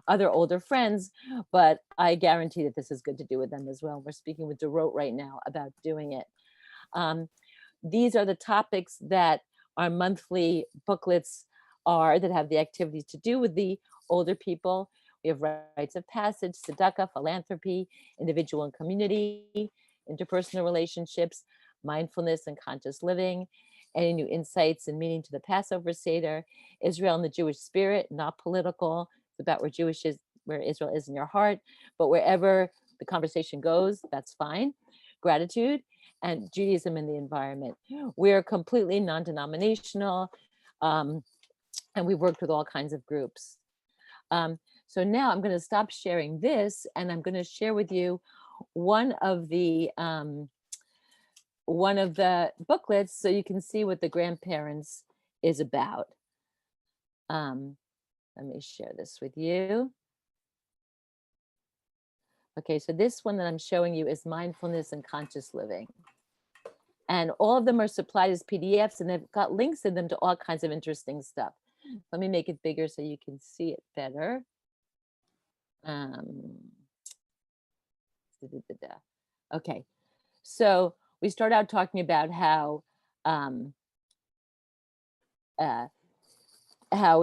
other older friends, but I guarantee that this is good to do with them as well. We're speaking with DeRote right now about doing it. These are the topics that our monthly booklets are, that have the activities to do with the older people. We have rites of passage, tzedakah, philanthropy, individual and community, interpersonal relationships, mindfulness and conscious living, any new insights and meaning to the Passover Seder, Israel and the Jewish spirit, not political. It's about where Israel is in your heart, but wherever the conversation goes, that's fine. Gratitude, and Judaism in the environment. We're completely non-denominational, and we worked with all kinds of groups. So now I'm going to stop sharing this, and I'm going to share with you one of the booklets so you can see what the grandparents is about. Let me share this with you. Okay, so this one that I'm showing you is mindfulness and conscious living. And all of them are supplied as PDFs, and they've got links in them to all kinds of interesting stuff. Let me make it bigger so you can see it better. Okay, so we start out talking about how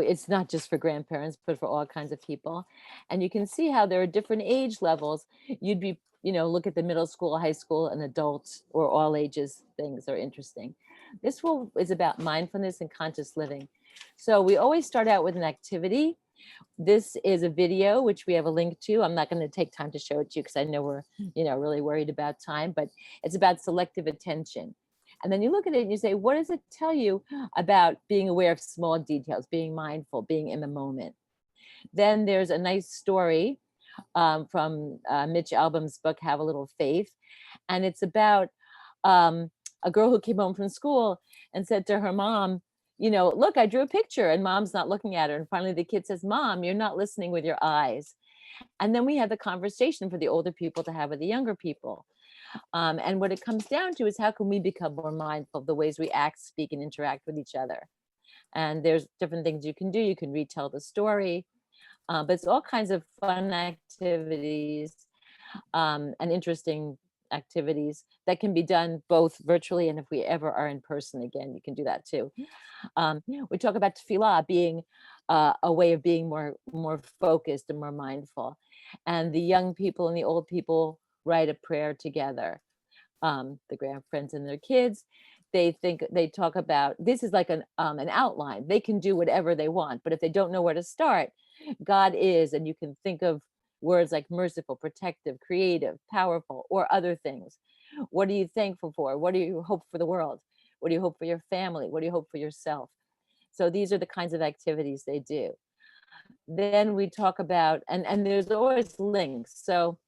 it's not just for grandparents, but for all kinds of people. And you can see how there are different age levels. You'd be, look at the middle school, high school, and adults, or all ages things are interesting. This one is about mindfulness and conscious living. So we always start out with an activity. This is a video, which we have a link to. I'm not going to take time to show it to you because I know we're, really worried about time, but it's about selective attention. And then you look at it and you say, what does it tell you about being aware of small details, being mindful, being in the moment? Then there's a nice story from Mitch Albom's book, Have a Little Faith. And it's about a girl who came home from school and said to her mom, look, I drew a picture, and mom's not looking at her. And finally the kid says, Mom, you're not listening with your eyes. And then we had the conversation for the older people to have with the younger people. And what it comes down to is, how can we become more mindful of the ways we act, speak, and interact with each other? And there's different things you can do. You can retell the story, but it's all kinds of fun activities and interesting activities that can be done both virtually, and if we ever are in person again, you can do that too. We talk about tefillah being a way of being more focused and more mindful. And the young people and the old people write a prayer together. The grandparents and their kids, they talk about, this is like an outline. They can do whatever they want, but if they don't know where to start, God is, and you can think of words like merciful, protective, creative, powerful, or other things. What are you thankful for? What do you hope for the world? What do you hope for your family? What do you hope for yourself? So these are the kinds of activities they do. Then we talk about, and there's always links. So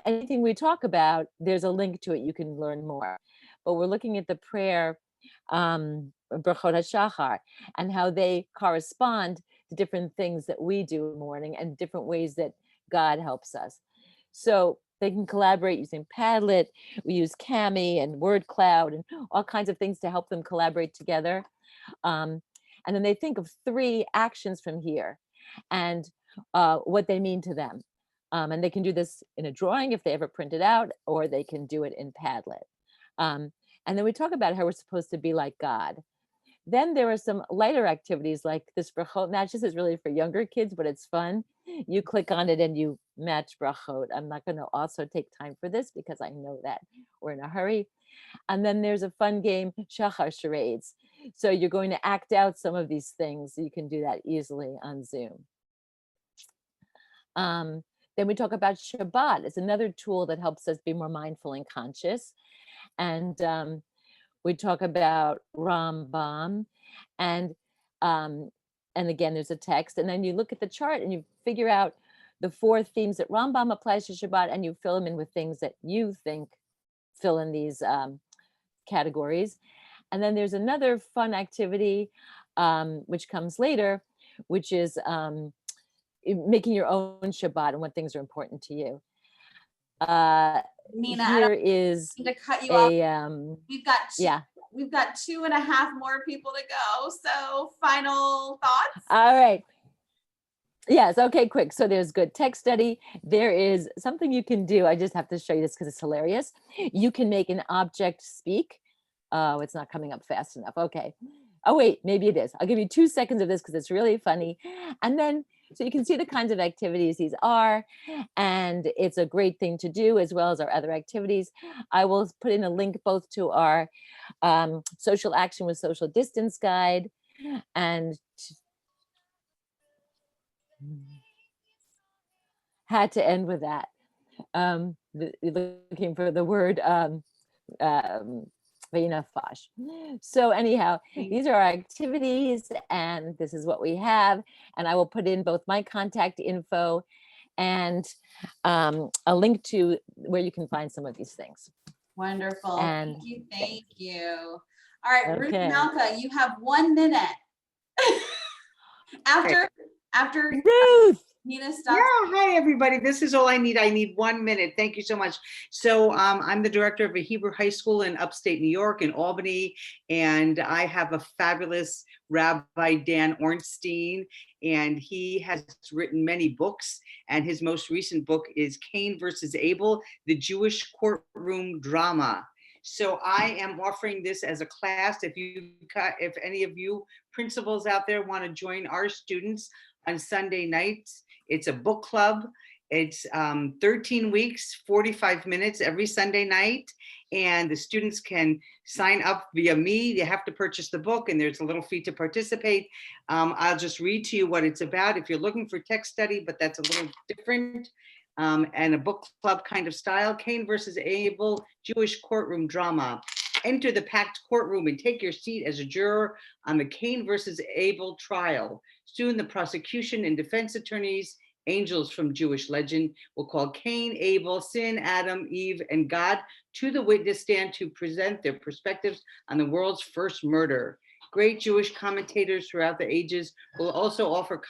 anything we talk about, there's a link to it. You can learn more. But we're looking at the prayer, Brachot HaShachar, and how they correspond to different things that we do in the morning and different ways that God helps us. So they can collaborate using Padlet. We use Cami and Word Cloud and all kinds of things to help them collaborate together. And then they think of 3 actions from here and what they mean to them. And they can do this in a drawing if they ever print it out, or they can do it in Padlet. And then we talk about how we're supposed to be like God. Then there are some lighter activities like this brachot matches is really for younger kids, but it's fun. You click on it and you match brachot. I'm not going to also take time for this because I know that we're in a hurry. And then there's a fun game, shachar charades. So you're going to act out some of these things. You can do that easily on Zoom. Then we talk about Shabbat. It's another tool that helps us be more mindful and conscious. And we talk about Rambam, and again, there's a text. And then you look at the chart and you figure out the 4 themes that Rambam applies to Shabbat, and you fill them in with things that you think fill in these categories. And then there's another fun activity, which comes later, which is making your own Shabbat and what things are important to you. Nina, here is to cut you off. We've got 2.5 more people to go. So final thoughts? All right. Yes. Okay, quick. So there's good text study. There is something you can do. I just have to show you this because it's hilarious. You can make an object speak. Oh, it's not coming up fast enough. Okay. Oh, wait, maybe it is. I'll give you 2 seconds of this because it's really funny. And then, so you can see the kinds of activities these are, and it's a great thing to do as well as our other activities. I will put in a link both to our social action with social distance guide and had to end with that. Looking for the word so anyhow, these are our activities and this is what we have. And I will put in both my contact info and a link to where you can find some of these things. Wonderful. And thank you. All right, Okay. Ruth Malka, you have 1 minute. After After Ruth. Nina stops. Yeah, hi everybody. This is all I need. I need 1 minute. Thank you so much. So I'm the director of a Hebrew high school in upstate New York in Albany, and I have a fabulous Rabbi Dan Ornstein, and he has written many books, and his most recent book is Cain versus Abel, the Jewish courtroom drama. So I am offering this as a class. If any of you principals out there want to join our students on Sunday nights, it's a book club. It's 13 weeks, 45 minutes every Sunday night. And the students can sign up via me. They have to purchase the book and there's a little fee to participate. I'll just read to you what it's about. If you're looking for text study, but that's a little different, and a book club kind of style, Cain versus Abel, Jewish courtroom drama. Enter the packed courtroom and take your seat as a juror on the Cain versus Abel trial. Soon the prosecution and defense attorneys, angels from Jewish legend, will call Cain, Abel, sin, Adam, Eve, and God to the witness stand to present their perspectives on the world's first murder. Great Jewish commentators throughout the ages will also offer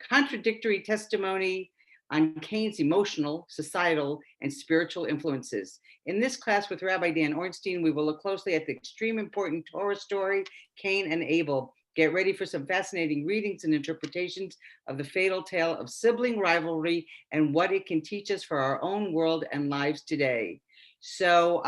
contradictory testimony on Cain's emotional, societal, and spiritual influences. In this class with Rabbi Dan Ornstein, we will look closely at the extreme important Torah story, Cain and Abel. Get ready for some fascinating readings and interpretations of the fatal tale of sibling rivalry and what it can teach us for our own world and lives today. So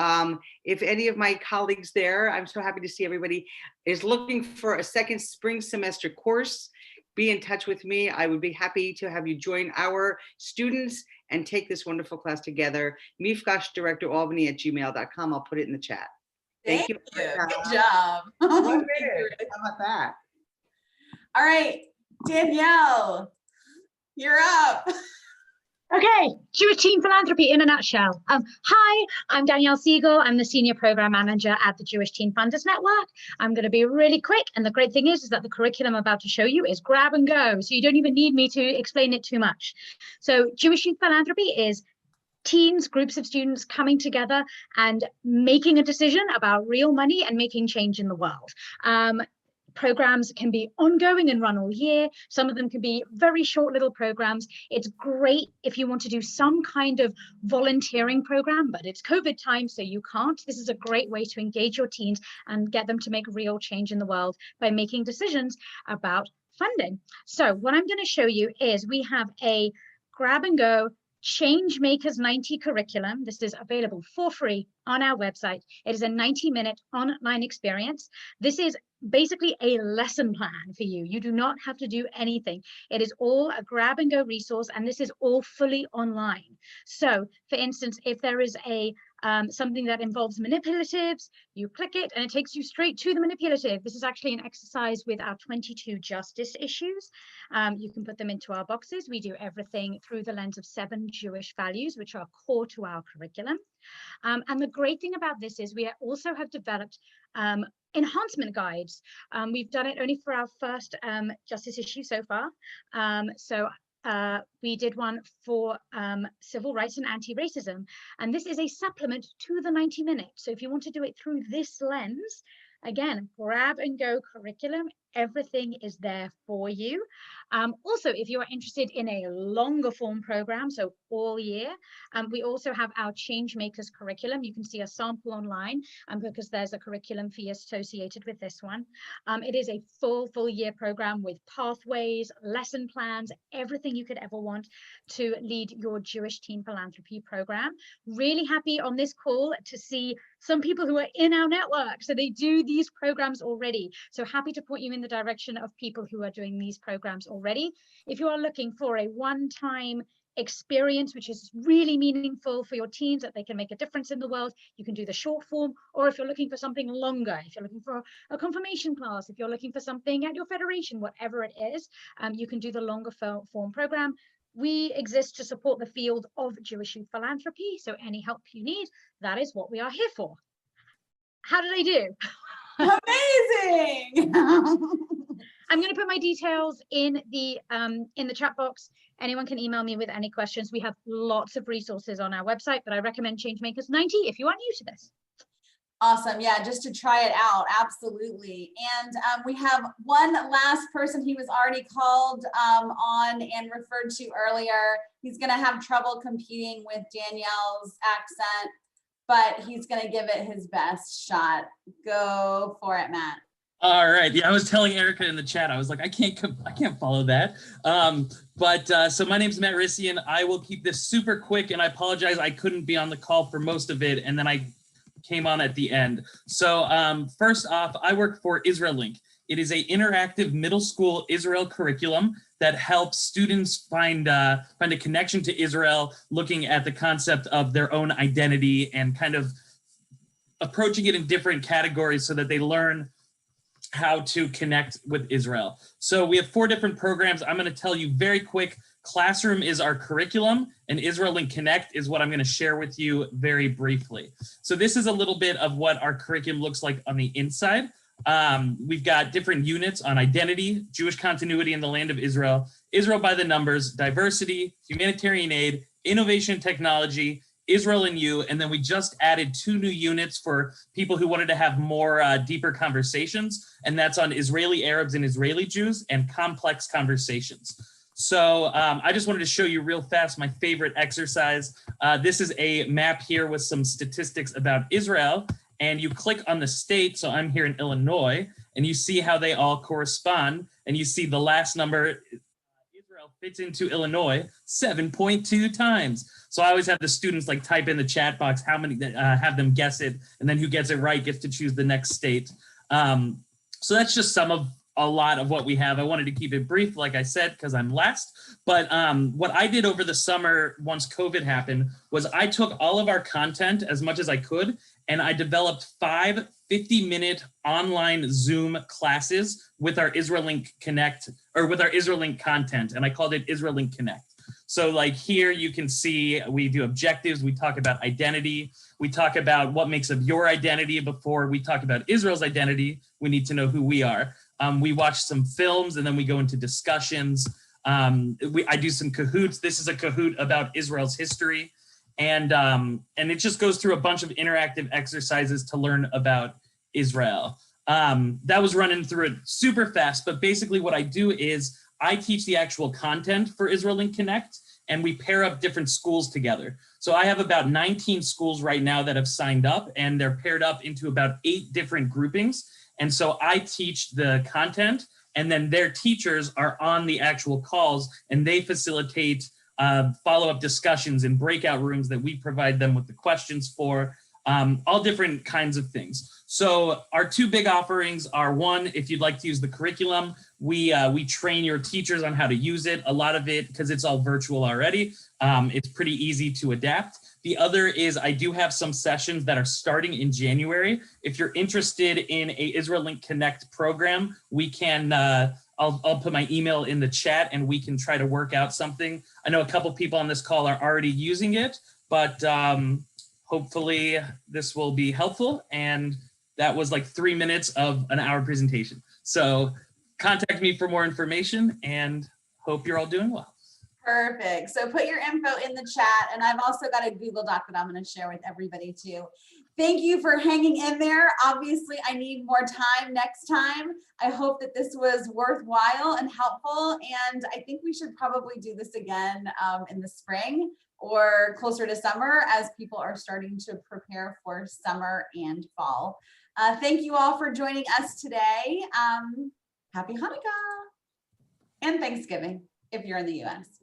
if any of my colleagues there, I'm so happy to see everybody, is looking for a second spring semester course, be in touch with me. I would be happy to have you join our students and take this wonderful class together. mifgashdirectoralbany@gmail.com. I'll put it in the chat. Thank you. Good job. 1 minute. How about that? All right, Danielle, you're up. Okay, Jewish Teen Philanthropy in a nutshell. Hi, I'm Danielle Siegel. I'm the Senior Program Manager at the Jewish Teen Funders Network. I'm going to be really quick, and the great thing is that the curriculum I'm about to show you is grab and go, so you don't even need me to explain it too much. So Jewish Teen Philanthropy is teens, groups of students coming together and making a decision about real money and making change in the world. Programs can be ongoing and run all year. Some of them can be very short little programs. It's great if you want to do some kind of volunteering program, but it's COVID time, so you can't. This is a great way to engage your teens and get them to make real change in the world by making decisions about funding. So what I'm going to show you is we have a grab and go Change Makers 90 curriculum. This is available for free on our website. It is a 90-minute online experience. This is basically a lesson plan for you. You do not have to do anything. It is all a grab and go resource, and this is all fully online. So for instance, if there is a something that involves manipulatives, you click it and it takes you straight to the manipulative. This is actually an exercise with our 22 justice issues. You can put them into our boxes. We do everything through the lens of 7 Jewish values, which are core to our curriculum. And the great thing about this is we also have developed enhancement guides. We've done it only for our first justice issue so far. We did one for civil rights and anti-racism, and this is a supplement to the 90 minutes. So if you want to do it through this lens, again, grab and go curriculum, everything is there for you. Also, if you are interested in a longer form program, so all year, we also have our Change Makers curriculum. You can see a sample online because there's a curriculum fee associated with this one. It is a full year program with pathways, lesson plans, everything you could ever want to lead your Jewish Teen Philanthropy program. Really happy on this call to see some people who are in our network. So they do these programs already. So happy to point you in the direction of people who are doing these programs already. If you are looking for a one-time experience which is really meaningful for your teens, that they can make a difference in the world, you can do the short form. Or if you're looking for something longer, if you're looking for a confirmation class, if you're looking for something at your federation, whatever it is, you can do the longer form program. We exist to support the field of Jewish youth philanthropy, so any help you need, that is what we are here for. How did I do? Amazing. I'm going to put my details in the chat box. Anyone can email me with any questions. We have lots of resources on our website, but I recommend Changemakers 90 if you are new to this. Awesome. Yeah, just to try it out. Absolutely. And we have one last person. He was already called on and referred to earlier. He's going to have trouble competing with Danielle's accent, but he's going to give it his best shot. Go for it, Matt. All right. Yeah, I was telling Erica in the chat, I was like, I can't follow that. So my name's Matt Rissian. I will keep this super quick, and I apologize I couldn't be on the call for most of it, and then I came on at the end. So first off, I work for Israel Link. It is an interactive middle school Israel curriculum that helps students find a connection to Israel, looking at the concept of their own identity and kind of approaching it in different categories so that they learn how to connect with Israel. So we have 4 different programs. I'm going to tell you very quick. Classroom is our curriculum, and Israel Link Connect is what I'm going to share with you very briefly. So this is a little bit of what our curriculum looks like on the inside. We've got different units on identity, Jewish continuity in the land of Israel, Israel by the numbers, diversity, humanitarian aid, innovation technology, Israel and you, and then we just added 2 new units for people who wanted to have more deeper conversations, and that's on Israeli Arabs and Israeli Jews and complex conversations. So I just wanted to show you real fast my favorite exercise. This is a map here with some statistics about Israel, and you click on the state. So I'm here in Illinois, and you see how they all correspond, and you see the last number, Israel fits into Illinois 7.2 times. So I always have the students like type in the chat box how many, have them guess it, and then who gets it right gets to choose the next state. So that's just a lot of what we have. I wanted to keep it brief, like I said, because I'm last. But what I did over the summer once COVID happened was I took all of our content as much as I could, and I developed 5 50-minute online Zoom classes with our Israel Link Connect, or with our Israel Link content, and I called it Israel Link Connect. So like here you can see we do objectives, we talk about identity, we talk about what makes up your identity. Before we talk about Israel's identity, we need to know who we are. We watch some films, and then we go into discussions. I do some Kahoots. This is a Kahoot about Israel's history. And it just goes through a bunch of interactive exercises to learn about Israel. That was running through it super fast, but basically what I do is I teach the actual content for Israel Link Connect, and we pair up different schools together. So I have about 19 schools right now that have signed up, and they're paired up into about 8 different groupings. And so I teach the content, and then their teachers are on the actual calls, and they facilitate follow-up discussions in breakout rooms that we provide them with the questions for, all different kinds of things. So our 2 big offerings are, one, if you'd like to use the curriculum, we train your teachers on how to use it. A lot of it, because it's all virtual already, it's pretty easy to adapt. The other is I do have some sessions that are starting in January. If you're interested in a Israel Link Connect program, we can, I'll put my email in the chat, and we can try to work out something. I know a couple people on this call are already using it, but hopefully this will be helpful. And that was like 3 minutes of an hour presentation. So contact me for more information, and hope you're all doing well. Perfect. So put your info in the chat, and I've also got a Google Doc that I'm going to share with everybody too. Thank you for hanging in there. Obviously, I need more time next time. I hope that this was worthwhile and helpful, and I think we should probably do this again in the spring or closer to summer as people are starting to prepare for summer and fall. Thank you all for joining us today. Happy Hanukkah and Thanksgiving if you're in the US.